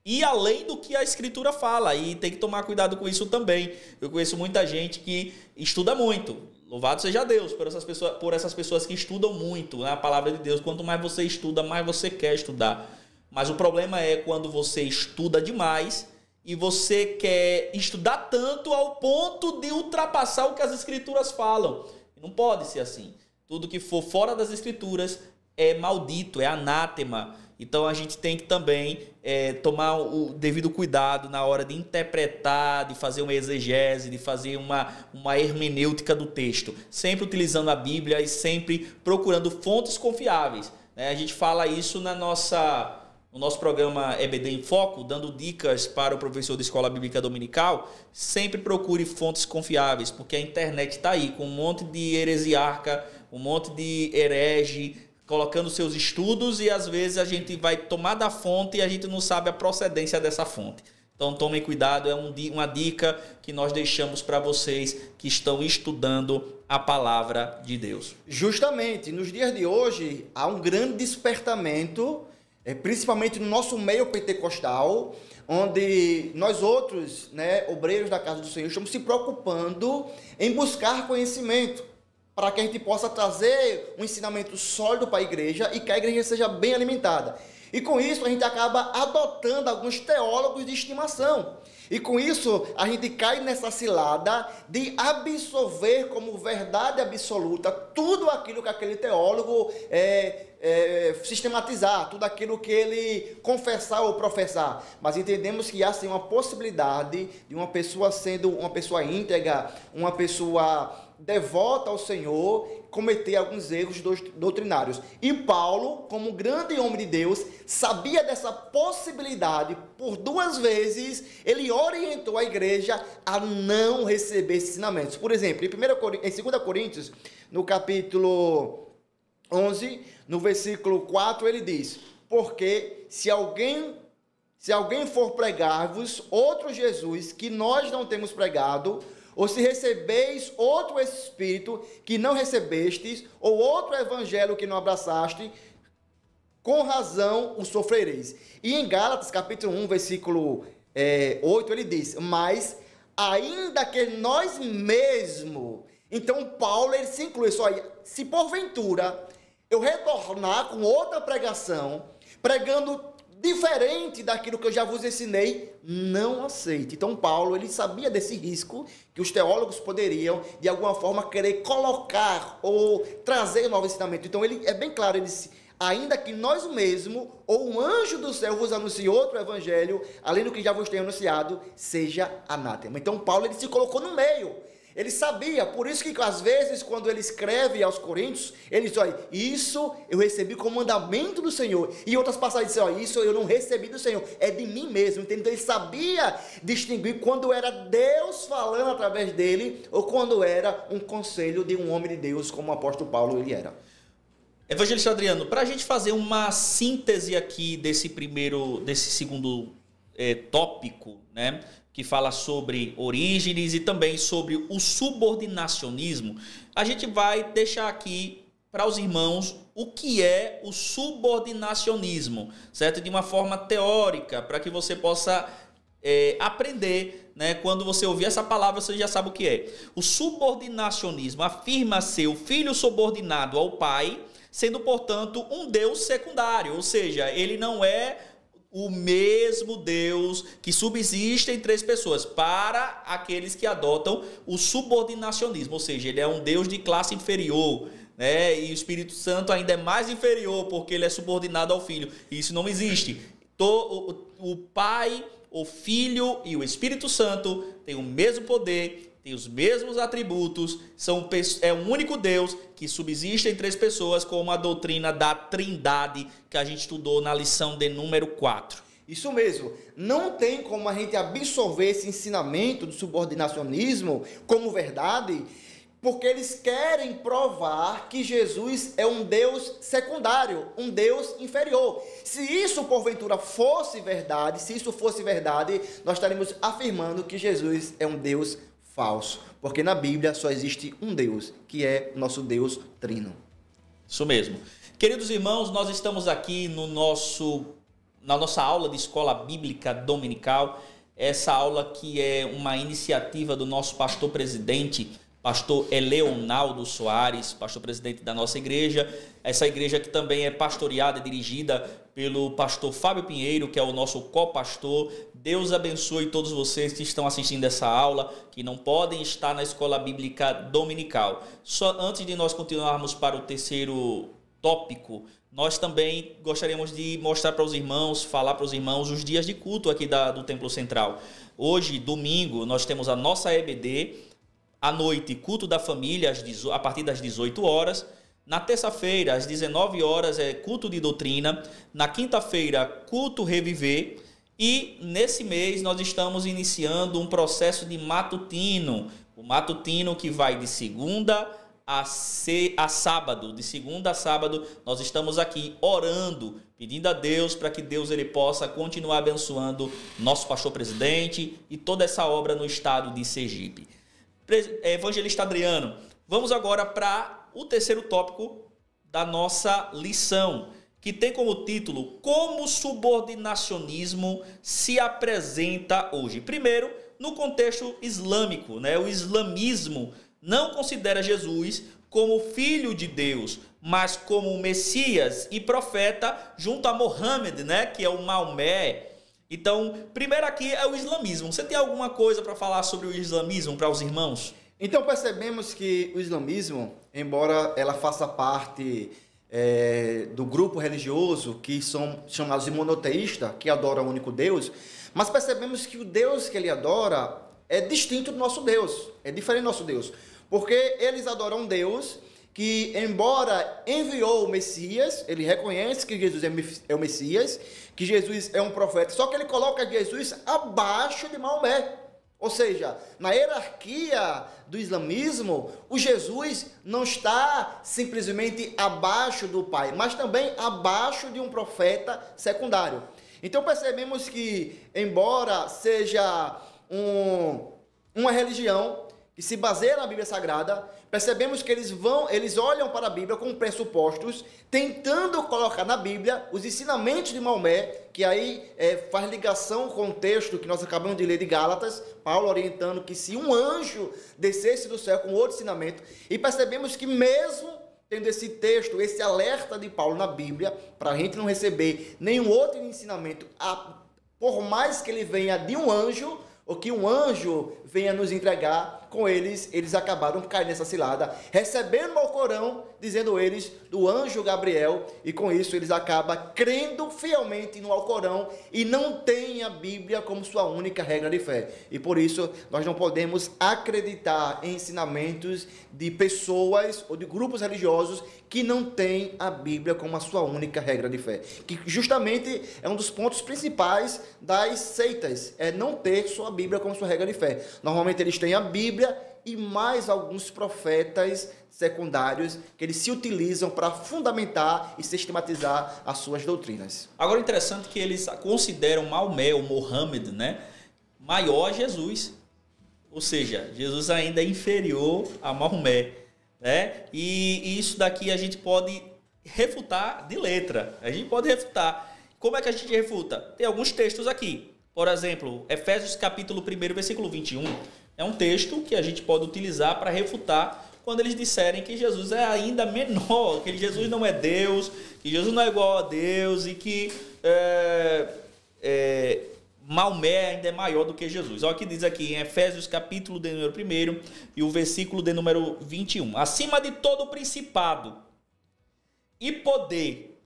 ir além do que a escritura fala, e tem que tomar cuidado com isso também. Eu conheço muita gente que estuda muito. Louvado seja Deus por essas pessoas que estudam muito, né, a palavra de Deus. Quanto mais você estuda, mais você quer estudar. Mas o problema é quando você estuda demais e você quer estudar tanto ao ponto de ultrapassar o que as escrituras falam. Não pode ser assim. Tudo que for fora das escrituras é maldito, é anátema. Então a gente tem que também tomar o devido cuidado na hora de interpretar, de fazer uma exegese, de fazer uma hermenêutica do texto. Sempre utilizando a Bíblia e sempre procurando fontes confiáveis, né? A gente fala isso no nosso programa EBD em Foco, dando dicas para o professor de escola bíblica dominical. Sempre procure fontes confiáveis, porque a internet está aí com um monte de heresiarca, um monte de herege, colocando seus estudos, e às vezes a gente vai tomar da fonte e a gente não sabe a procedência dessa fonte. Então tomem cuidado, é uma dica que nós deixamos para vocês que estão estudando a palavra de Deus. Justamente, nos dias de hoje há um grande despertamento, principalmente no nosso meio pentecostal, onde nós outros, né, obreiros da casa do Senhor, estamos se preocupando em buscar conhecimento, para que a gente possa trazer um ensinamento sólido para a igreja e que a igreja seja bem alimentada. E com isso a gente acaba adotando alguns teólogos de estimação. E com isso a gente cai nessa cilada de absorver como verdade absoluta tudo aquilo que aquele teólogo sistematizar, tudo aquilo que ele confessar ou professar. Mas entendemos que há sim uma possibilidade de uma pessoa sendo uma pessoa íntegra, uma pessoa devota ao Senhor, cometer alguns erros doutrinários. E Paulo, como grande homem de Deus, sabia dessa possibilidade. Por 2 vezes, ele orientou a igreja a não receber esses ensinamentos. Por exemplo, em 2 Coríntios, no capítulo 11, no versículo 4, ele diz: porque se alguém for pregar-vos outro Jesus que nós não temos pregado, ou se recebeis outro Espírito que não recebestes, ou outro Evangelho que não abraçaste, com razão o sofrereis. E em Gálatas, capítulo 1, versículo 8, ele diz: mas ainda que nós mesmos... Então Paulo, ele se inclui só aí. Se porventura eu retornar com outra pregação, pregando diferente daquilo que eu já vos ensinei, não aceite. Então Paulo, ele sabia desse risco que os teólogos poderiam de alguma forma querer colocar ou trazer novo ensinamento. Então ele é bem claro, ele disse: ainda que nós mesmos ou um anjo do céu vos anuncie outro evangelho, além do que já vos tenho anunciado, seja anátema. Então Paulo, ele se colocou no meio. Ele sabia, por isso que às vezes quando ele escreve aos Coríntios, ele diz: olha, isso eu recebi como mandamento do Senhor. E outras passagens dizem: olha, isso eu não recebi do Senhor, é de mim mesmo. Entendeu? Então ele sabia distinguir quando era Deus falando através dele ou quando era um conselho de um homem de Deus, como o apóstolo Paulo ele era. Evangelista Adriano, para a gente fazer uma síntese aqui desse segundo tópico, né, que fala sobre Orígenes e também sobre o subordinacionismo, a gente vai deixar aqui para os irmãos o que é o subordinacionismo, certo? De uma forma teórica, para que você possa aprender, né? Quando você ouvir essa palavra, você já sabe o que é. O subordinacionismo afirma ser o filho subordinado ao pai, sendo, portanto, um Deus secundário, ou seja, ele não é o mesmo Deus que subsiste em três pessoas, para aqueles que adotam o subordinacionismo, ou seja, ele é um Deus de classe inferior, né? E o Espírito Santo ainda é mais inferior, porque ele é subordinado ao Filho. Isso não existe. O Pai, o Filho e o Espírito Santo têm o mesmo poder, têm os mesmos atributos, é um único Deus que subsiste em três pessoas, como a doutrina da Trindade que a gente estudou na lição de número 4. Isso mesmo. Não tem como a gente absorver esse ensinamento do subordinacionismo como verdade, porque eles querem provar que Jesus é um Deus secundário, um Deus inferior. Se isso porventura fosse verdade, nós estaríamos afirmando que Jesus é um Deus falso, porque na Bíblia só existe um Deus, que é nosso Deus Trino. Isso mesmo. Queridos irmãos, nós estamos aqui na nossa aula de escola bíblica dominical, essa aula que é uma iniciativa do nosso pastor presidente, pastor Eleonaldo Soares, pastor presidente da nossa igreja, essa igreja que também é pastoreada e dirigida pelo pastor Fábio Pinheiro, que é o nosso co-pastor. Deus abençoe todos vocês que estão assistindo essa aula, que não podem estar na escola bíblica dominical. Só antes de nós continuarmos para o terceiro tópico, nós também gostaríamos de mostrar para os irmãos, falar para os irmãos os dias de culto aqui do Templo Central. Hoje, domingo, nós temos a nossa EBD, à noite, culto da família, a partir das 18 horas. Na terça-feira, às 19 horas, é culto de doutrina. Na quinta-feira, culto reviver. E nesse mês nós estamos iniciando um processo de matutino. O matutino que vai de segunda a sábado. De segunda a sábado, nós estamos aqui orando, pedindo a Deus para que Deus ele possa continuar abençoando nosso pastor presidente e toda essa obra no estado de Sergipe. Evangelista Adriano, vamos agora para o terceiro tópico da nossa lição, que tem como título Como o subordinacionismo se apresenta hoje. Primeiro, no contexto islâmico, né? O islamismo não considera Jesus como filho de Deus, mas como Messias e profeta junto a Mohammed, né? Que é o Maomé. Então, primeiro aqui é o islamismo. Você tem alguma coisa para falar sobre o islamismo para os irmãos? Então percebemos que o islamismo, embora ela faça parte do grupo religioso que são chamados de monoteísta, que adora o único Deus, mas percebemos que o Deus que ele adora é distinto do nosso Deus, é diferente do nosso Deus, porque eles adoram um Deus que, embora enviou o Messias, ele reconhece que Jesus é o Messias, que Jesus é um profeta, só que ele coloca Jesus abaixo de Maomé. Ou seja, na hierarquia do islamismo, o Jesus não está simplesmente abaixo do Pai, mas também abaixo de um profeta secundário. Então percebemos que, embora seja uma religião que se baseia na Bíblia Sagrada, percebemos que eles olham para a Bíblia com pressupostos, tentando colocar na Bíblia os ensinamentos de Maomé, que aí faz ligação com o texto que nós acabamos de ler de Gálatas, Paulo orientando que se um anjo descesse do céu com outro ensinamento, e percebemos que mesmo tendo esse texto, esse alerta de Paulo na Bíblia, para a gente não receber nenhum outro ensinamento, por mais que ele venha de um anjo, ou que um anjo venha nos entregar, com eles acabaram caindo nessa cilada, recebendo o Alcorão, dizendo eles, do anjo Gabriel, e com isso eles acabam crendo fielmente no Alcorão e não têm a Bíblia como sua única regra de fé. E por isso nós não podemos acreditar em ensinamentos de pessoas ou de grupos religiosos que não têm a Bíblia como a sua única regra de fé. Que justamente é um dos pontos principais das seitas, é não ter sua Bíblia como sua regra de fé. Normalmente eles têm a Bíblia e mais alguns profetas secundários que eles se utilizam para fundamentar e sistematizar as suas doutrinas. Agora, interessante que eles consideram Maomé, ou Mohammed, né, maior a Jesus. Ou seja, Jesus ainda é inferior a Maomé, né? E isso daqui a gente pode refutar de letra. A gente pode refutar. Como é que a gente refuta? Tem alguns textos aqui. Por exemplo, Efésios capítulo 1, versículo 21. É um texto que a gente pode utilizar para refutar quando eles disserem que Jesus é ainda menor, que Jesus não é Deus, que Jesus não é igual a Deus e que Maomé ainda é maior do que Jesus. Olha o que diz aqui em Efésios capítulo de número 1 e o versículo de número 21. Acima de todo principado e poder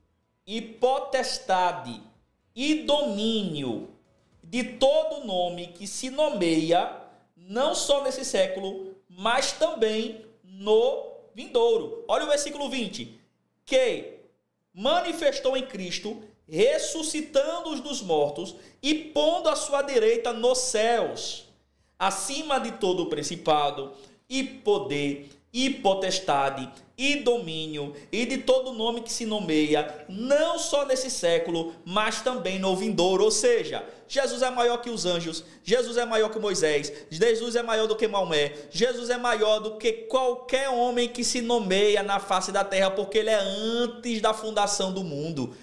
e potestade e domínio de todo nome que se nomeia, não só nesse século, mas também no vindouro. Olha o versículo 20. Que manifestou em Cristo, ressuscitando-os dos mortos e pondo à sua direita nos céus, acima de todo o principado e poder e potestade e domínio e de todo nome que se nomeia, não só nesse século, mas também no vindouro. Ou seja, Jesus é maior que os anjos, Jesus é maior que Moisés, Jesus é maior do que Maomé, Jesus é maior do que qualquer homem que se nomeia na face da terra, porque ele é antes da fundação do mundo.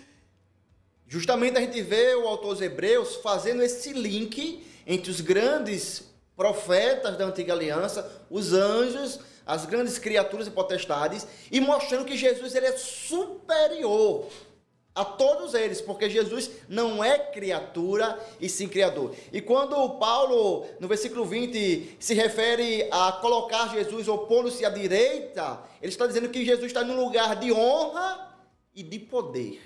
Justamente a gente vê o autor dos Hebreus fazendo esse link entre os grandes profetas da antiga aliança, os anjos, as grandes criaturas e potestades, e mostrando que Jesus ele é superior a todos eles, porque Jesus não é criatura e sim criador. E quando Paulo, no versículo 20, se refere a colocar Jesus opondo-se à direita, ele está dizendo que Jesus está num lugar de honra e de poder.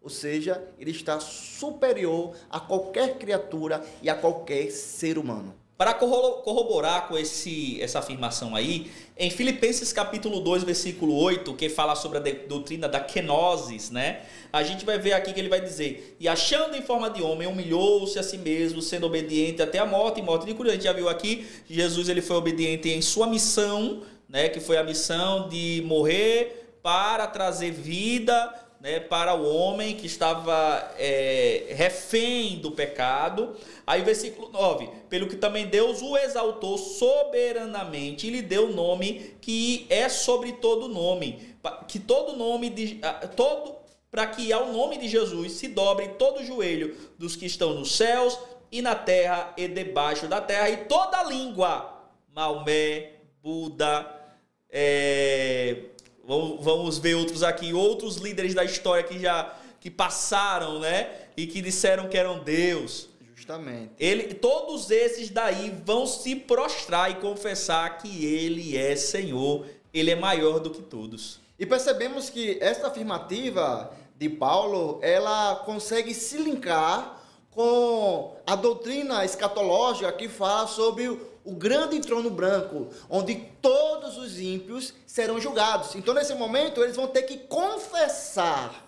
Ou seja, ele está superior a qualquer criatura e a qualquer ser humano. Para corroborar com essa afirmação aí, em Filipenses capítulo 2, versículo 8, que fala sobre a doutrina da kenosis, né? A gente vai ver aqui que ele vai dizer: e achando em forma de homem, humilhou-se a si mesmo, sendo obediente até a morte, e morte de cruz. A gente já viu aqui, Jesus ele foi obediente em sua missão, né? Que foi a missão de morrer para trazer vida, né, para o homem que estava refém do pecado. Aí versículo 9, pelo que também Deus o exaltou soberanamente e lhe deu o nome que é sobre todo nome, que todo nome para que ao nome de Jesus se dobre todo o joelho dos que estão nos céus e na terra e debaixo da terra, e toda língua, Maomé, Buda, vamos ver outros líderes da história que passaram, né? E que disseram que eram Deus. Justamente. Todos esses daí vão se prostrar e confessar que Ele é Senhor. Ele é maior do que todos. E percebemos que essa afirmativa de Paulo, ela consegue se linkar com a doutrina escatológica que fala sobre o grande trono branco, onde todos os ímpios serão julgados. Então, nesse momento, eles vão ter que confessar.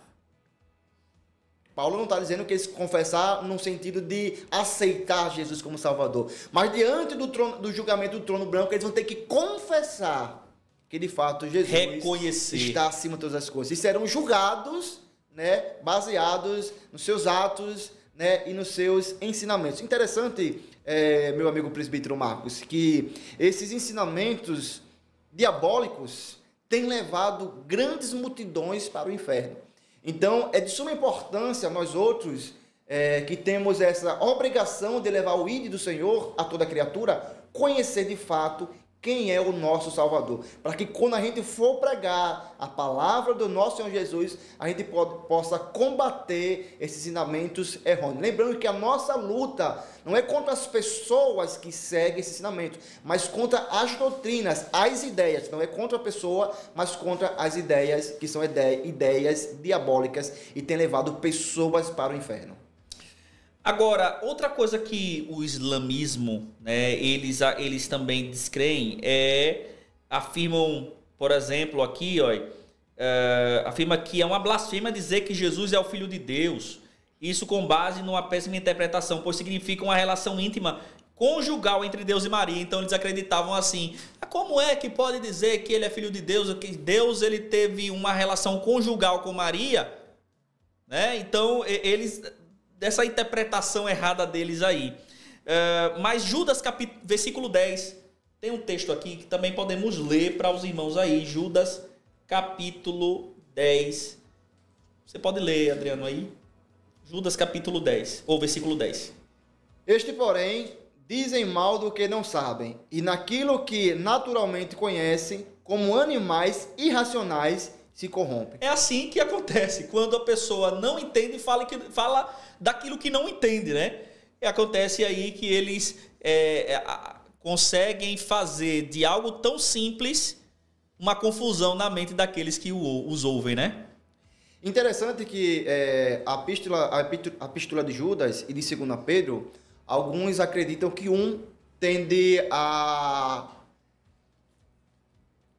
Paulo não está dizendo que eles confessar no sentido de aceitar Jesus como Salvador, mas diante do julgamento do trono branco, eles vão ter que confessar que, de fato, Jesus está acima de todas as coisas. E serão julgados, né, baseados nos seus atos, né, e nos seus ensinamentos. Interessante, meu amigo presbítero Marcos, que esses ensinamentos diabólicos têm levado grandes multidões para o inferno. Então, é de suma importância nós outros, que temos essa obrigação de levar o ID do Senhor a toda criatura, conhecer de fato quem é o nosso Salvador, para que quando a gente for pregar a palavra do nosso Senhor Jesus, a gente possa combater esses ensinamentos errôneos. Lembrando que a nossa luta não é contra as pessoas que seguem esse ensinamento, mas contra as doutrinas, as ideias. Não é contra a pessoa, mas contra as ideias, que são ideias diabólicas e têm levado pessoas para o inferno. Agora, outra coisa que o islamismo, né, eles também descreem, afirmam, por exemplo, aqui, afirma que é uma blasfêmia dizer que Jesus é o Filho de Deus. Isso com base numa péssima interpretação, pois significa uma relação íntima conjugal entre Deus e Maria. Então eles acreditavam assim: como é que pode dizer que ele é Filho de Deus, que Deus ele teve uma relação conjugal com Maria? Né? Então eles... dessa interpretação errada deles aí. Mas Judas, versículo 10, tem um texto aqui que também podemos ler para os irmãos aí. Judas, capítulo 10. Você pode ler, Adriano, aí? Judas, capítulo 10, ou versículo 10. Este, porém, dizem mal do que não sabem, e naquilo que naturalmente conhecem, como animais irracionais, se corrompe. É assim que acontece, quando a pessoa não entende e fala daquilo que não entende, né? E acontece aí que eles conseguem fazer de algo tão simples uma confusão na mente daqueles que os ouvem, né? Interessante que a epístola de Judas e de 2 Pedro, alguns acreditam que um tende a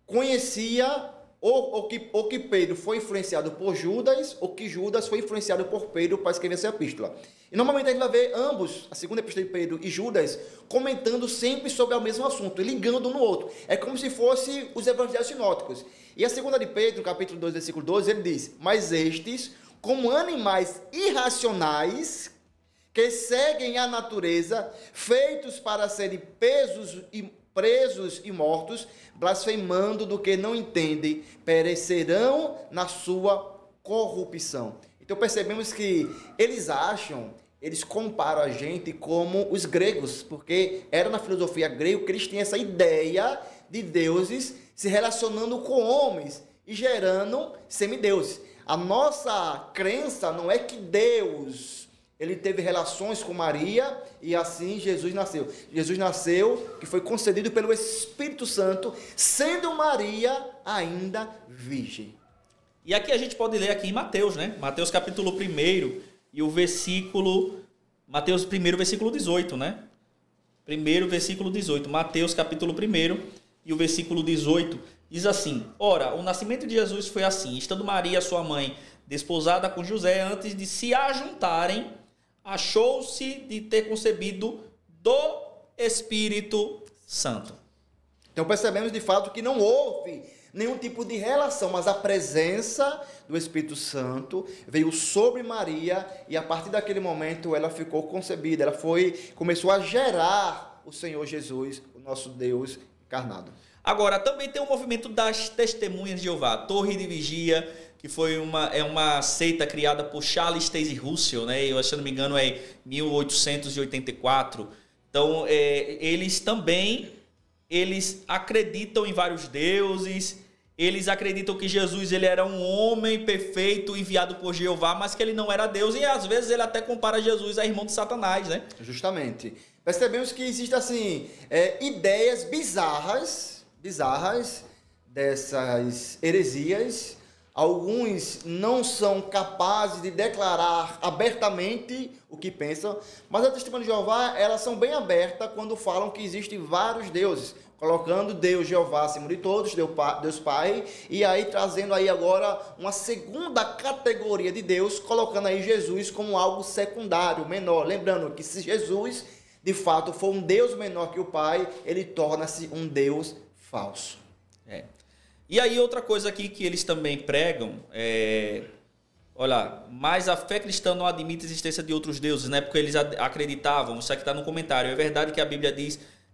conhecia ou que Pedro foi influenciado por Judas, ou que Judas foi influenciado por Pedro para escrever essa epístola. E normalmente a gente vai ver ambos, a segunda epístola de Pedro e Judas, comentando sempre sobre o mesmo assunto, ligando um no outro. É como se fossem os evangelhos sinóticos. E a segunda de Pedro, no capítulo 2, versículo 12, ele diz: mas estes, como animais irracionais, que seguem a natureza, feitos para serem presos e mortos, blasfemando do que não entendem, perecerão na sua corrupção. Então percebemos que eles comparam a gente como os gregos, porque era na filosofia grega que eles tinham essa ideia de deuses se relacionando com homens e gerando semideuses. A nossa crença não é que Deus ele teve relações com Maria e assim Jesus nasceu. Jesus nasceu, que foi concedido pelo Espírito Santo, sendo Maria ainda virgem. E aqui a gente pode ler aqui em Mateus, né? Mateus capítulo 1 e o versículo... Mateus 1, versículo 18, né? 1, versículo 18. Mateus capítulo 1 e o versículo 18 diz assim: ora, o nascimento de Jesus foi assim, estando Maria, sua mãe, desposada com José, antes de se ajuntarem, achou-se de ter concebido do Espírito Santo. Então percebemos de fato que não houve nenhum tipo de relação, mas a presença do Espírito Santo veio sobre Maria e a partir daquele momento ela ficou concebida, começou a gerar o Senhor Jesus, o nosso Deus encarnado. Agora, também tem o movimento das Testemunhas de Jeová, Torre de Vigia, que foi uma seita criada por Charles Taze Russell, né? Eu, se não me engano, é 1884. Então, eles acreditam em vários deuses, eles acreditam que Jesus ele era um homem perfeito enviado por Jeová, mas que ele não era Deus, e às vezes ele até compara Jesus a irmão de Satanás, né? Justamente. Percebemos que existem assim, ideias bizarras dessas heresias. Alguns não são capazes de declarar abertamente o que pensam, mas as Testemunhas de Jeová, elas são bem abertas quando falam que existem vários deuses, colocando Deus Jeová acima de todos, Deus Pai, e aí trazendo aí agora uma segunda categoria de Deus, colocando aí Jesus como algo secundário, menor. Lembrando que se Jesus, de fato, for um Deus menor que o Pai, ele torna-se um Deus falso. E aí outra coisa aqui que eles também pregam olha, mas a fé cristã não admite a existência de outros deuses, né? Porque eles acreditavam, isso aqui está no comentário, é verdade que a Bíblia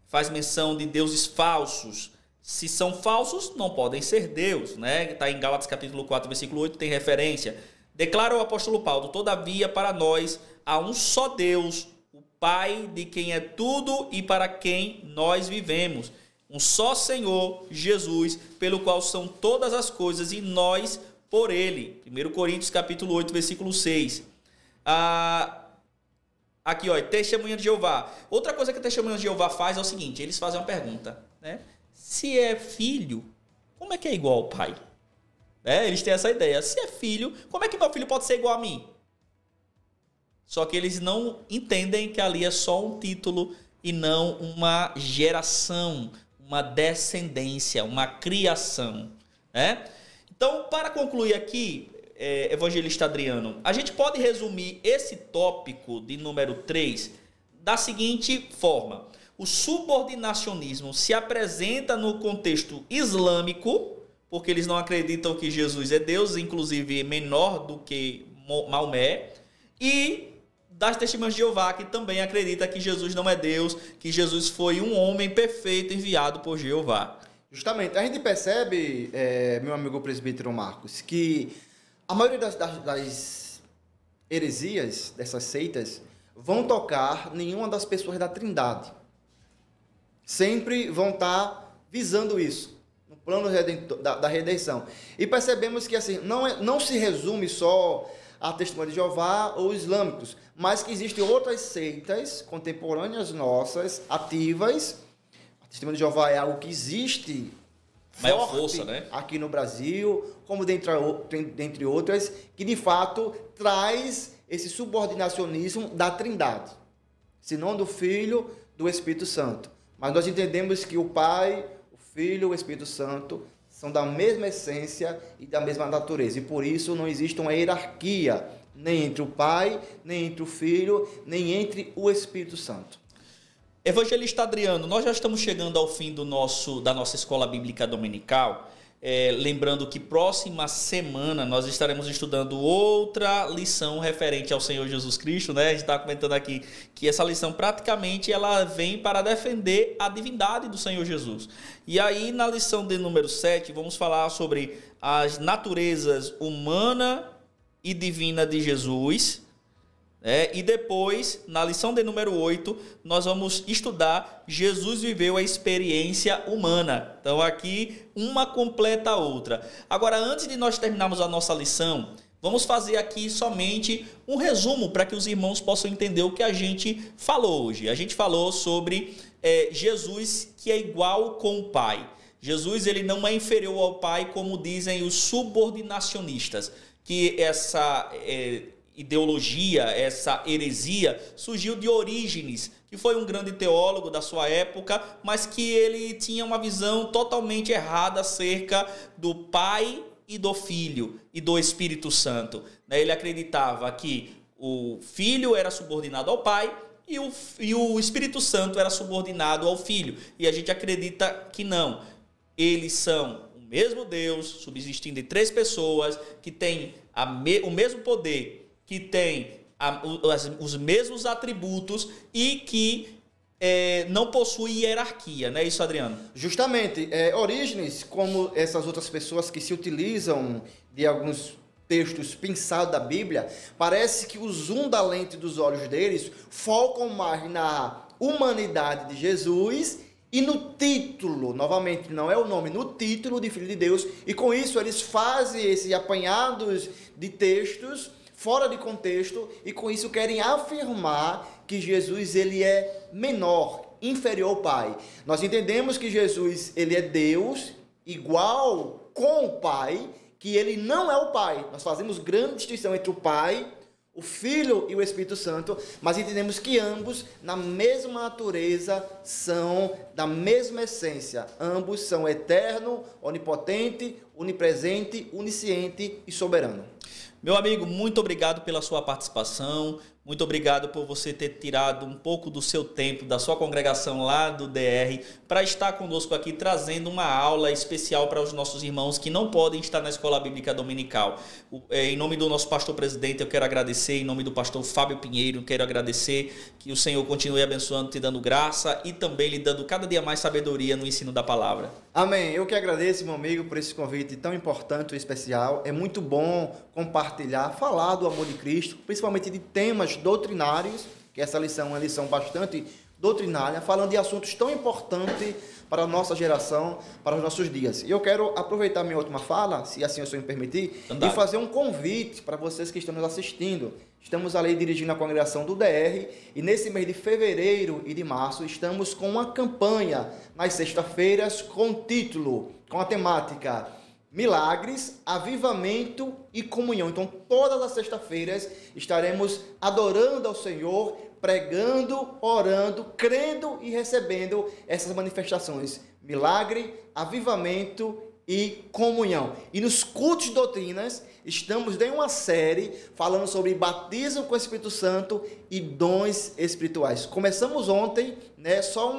faz menção de deuses falsos. Se são falsos, não podem ser Deus, né? Está em Gálatas capítulo 4, versículo 8, tem referência. Declara o apóstolo Paulo: todavia para nós há um só Deus, o Pai, de quem é tudo e para quem nós vivemos. Um só Senhor, Jesus, pelo qual são todas as coisas e nós por Ele. 1 Coríntios capítulo 8, versículo 6. Aqui, ó, Testemunha de Jeová. Outra coisa que a Testemunha de Jeová faz é o seguinte, eles fazem uma pergunta, né? Se é filho, como é que é igual ao pai? Eles têm essa ideia. Se é filho, como é que meu filho pode ser igual a mim? Só que eles não entendem que ali é só um título e não uma geração, uma descendência, uma criação, né? Então, para concluir aqui, evangelista Adriano, a gente pode resumir esse tópico de número 3 da seguinte forma: o subordinacionismo se apresenta no contexto islâmico, porque eles não acreditam que Jesus é Deus, inclusive menor do que Maomé, e das Testemunhas de Jeová, que também acredita que Jesus não é Deus, que Jesus foi um homem perfeito enviado por Jeová. Justamente, a gente percebe, meu amigo presbítero Marcos, que a maioria das heresias, dessas seitas, vão tocar nenhuma das pessoas da Trindade. Sempre vão estar visando isso. plano da redenção. E percebemos que assim, não se resume só a Testemunha de Jeová ou islâmicos, mas que existem outras seitas contemporâneas nossas, ativas. A Testemunha de Jeová é algo que existe maior força, né? Aqui no Brasil, como dentre outras, que de fato traz esse subordinacionismo da Trindade, se não do Filho, do Espírito Santo. Mas nós entendemos que o Pai, o Filho e o Espírito Santo são da mesma essência e da mesma natureza. E por isso não existe uma hierarquia nem entre o Pai, nem entre o Filho, nem entre o Espírito Santo. Evangelista Adriano, nós já estamos chegando ao fim da nossa Escola Bíblica Dominical. Lembrando que próxima semana nós estaremos estudando outra lição referente ao Senhor Jesus Cristo, né? A gente está comentando aqui que essa lição praticamente ela vem para defender a divindade do Senhor Jesus. E aí na lição de número 7 vamos falar sobre as naturezas humana e divina de Jesus. E depois, na lição de número 8, nós vamos estudar Jesus viveu a experiência humana. Então aqui, uma completa a outra. Agora, antes de nós terminarmos a nossa lição, vamos fazer aqui somente um resumo para que os irmãos possam entender o que a gente falou hoje. A gente falou sobre Jesus que é igual com o Pai. Jesus ele não é inferior ao Pai, como dizem os subordinacionistas, que essa ideologia, essa heresia, surgiu de Orígenes, que foi um grande teólogo da sua época, mas que ele tinha uma visão totalmente errada acerca do Pai e do Filho e do Espírito Santo. Ele acreditava que o Filho era subordinado ao Pai e o Espírito Santo era subordinado ao Filho. E a gente acredita que não. Eles são o mesmo Deus, subsistindo em três pessoas, que têm o mesmo poder, que tem os mesmos atributos e que não possui hierarquia, não é isso, Adriano? Justamente. Orígenes, como essas outras pessoas que se utilizam de alguns textos pensados da Bíblia, parece que o zoom da lente dos olhos deles focam mais na humanidade de Jesus e no título, novamente, não é o nome, no título de Filho de Deus, e com isso eles fazem esses apanhados de textos fora de contexto, e com isso querem afirmar que Jesus ele é menor, inferior ao Pai. Nós entendemos que Jesus ele é Deus, igual com o Pai, que ele não é o Pai. Nós fazemos grande distinção entre o Pai, o Filho e o Espírito Santo, mas entendemos que ambos, na mesma natureza, são da mesma essência. Ambos são eterno, onipotente, onipresente, onisciente e soberano. Meu amigo, muito obrigado pela sua participação, muito obrigado por você ter tirado um pouco do seu tempo, da sua congregação lá do DR, para estar conosco aqui, trazendo uma aula especial para os nossos irmãos que não podem estar na Escola Bíblica Dominical. Em nome do nosso pastor presidente, eu quero agradecer, em nome do pastor Fábio Pinheiro, quero agradecer que o Senhor continue abençoando, te dando graça e também lhe dando cada dia mais sabedoria no ensino da palavra. Amém. Eu que agradeço, meu amigo, por esse convite tão importante e especial. É muito bom compartilhar, falar do amor de Cristo, principalmente de temas doutrinários, que essa lição é uma lição bastante doutrinária, falando de assuntos tão importantes para a nossa geração, para os nossos dias. E eu quero aproveitar minha última fala, se assim o Senhor me permitir, e fazer um convite para vocês que estão nos assistindo. Estamos ali dirigindo a congregação do DR e nesse mês de fevereiro e de março estamos com uma campanha nas sextas-feiras com título, com a temática Milagres, Avivamento e Comunhão. Então, todas as sextas-feiras estaremos adorando ao Senhor, pregando, orando, crendo e recebendo essas manifestações. Milagre, avivamento e comunhão. E nos cultos de doutrinas, estamos em uma série falando sobre batismo com o Espírito Santo e dons espirituais. Começamos ontem, né, só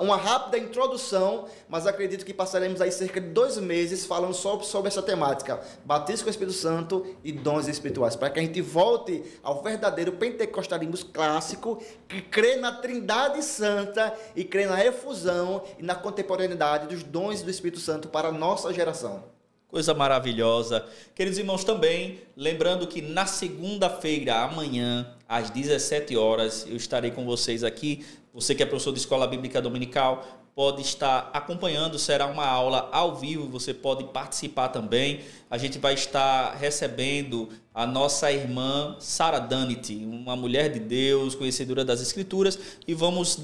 uma rápida introdução, mas acredito que passaremos aí cerca de 2 meses falando só sobre essa temática, batismo com o Espírito Santo e dons espirituais, para que a gente volte ao verdadeiro pentecostalismo clássico, que crê na Trindade Santa e crê na efusão e na contemporaneidade dos dons do Espírito Santo para a nossa geração. Coisa maravilhosa. Queridos irmãos, também, lembrando que na segunda-feira, amanhã, às 17 horas, eu estarei com vocês aqui. Você que é professor de Escola Bíblica Dominical, pode estar acompanhando, será uma aula ao vivo, você pode participar também. A gente vai estar recebendo a nossa irmã Sara Danity, uma mulher de Deus, conhecedora das Escrituras, e vamos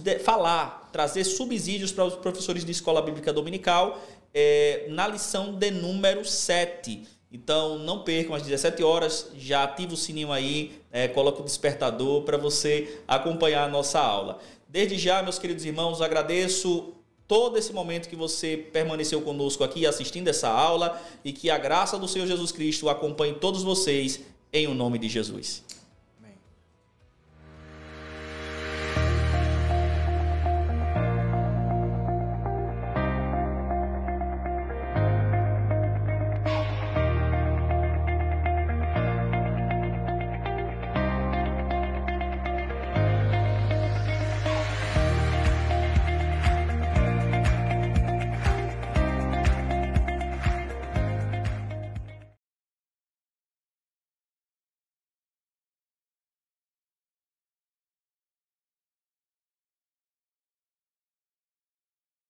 trazer subsídios para os professores de Escola Bíblica Dominical na lição de número 7. Então, não percam, às 17 horas, já ativa o sininho aí, coloca o despertador para você acompanhar a nossa aula. Desde já, meus queridos irmãos, agradeço todo esse momento que você permaneceu conosco aqui assistindo essa aula e que a graça do Senhor Jesus Cristo acompanhe todos vocês em o nome de Jesus.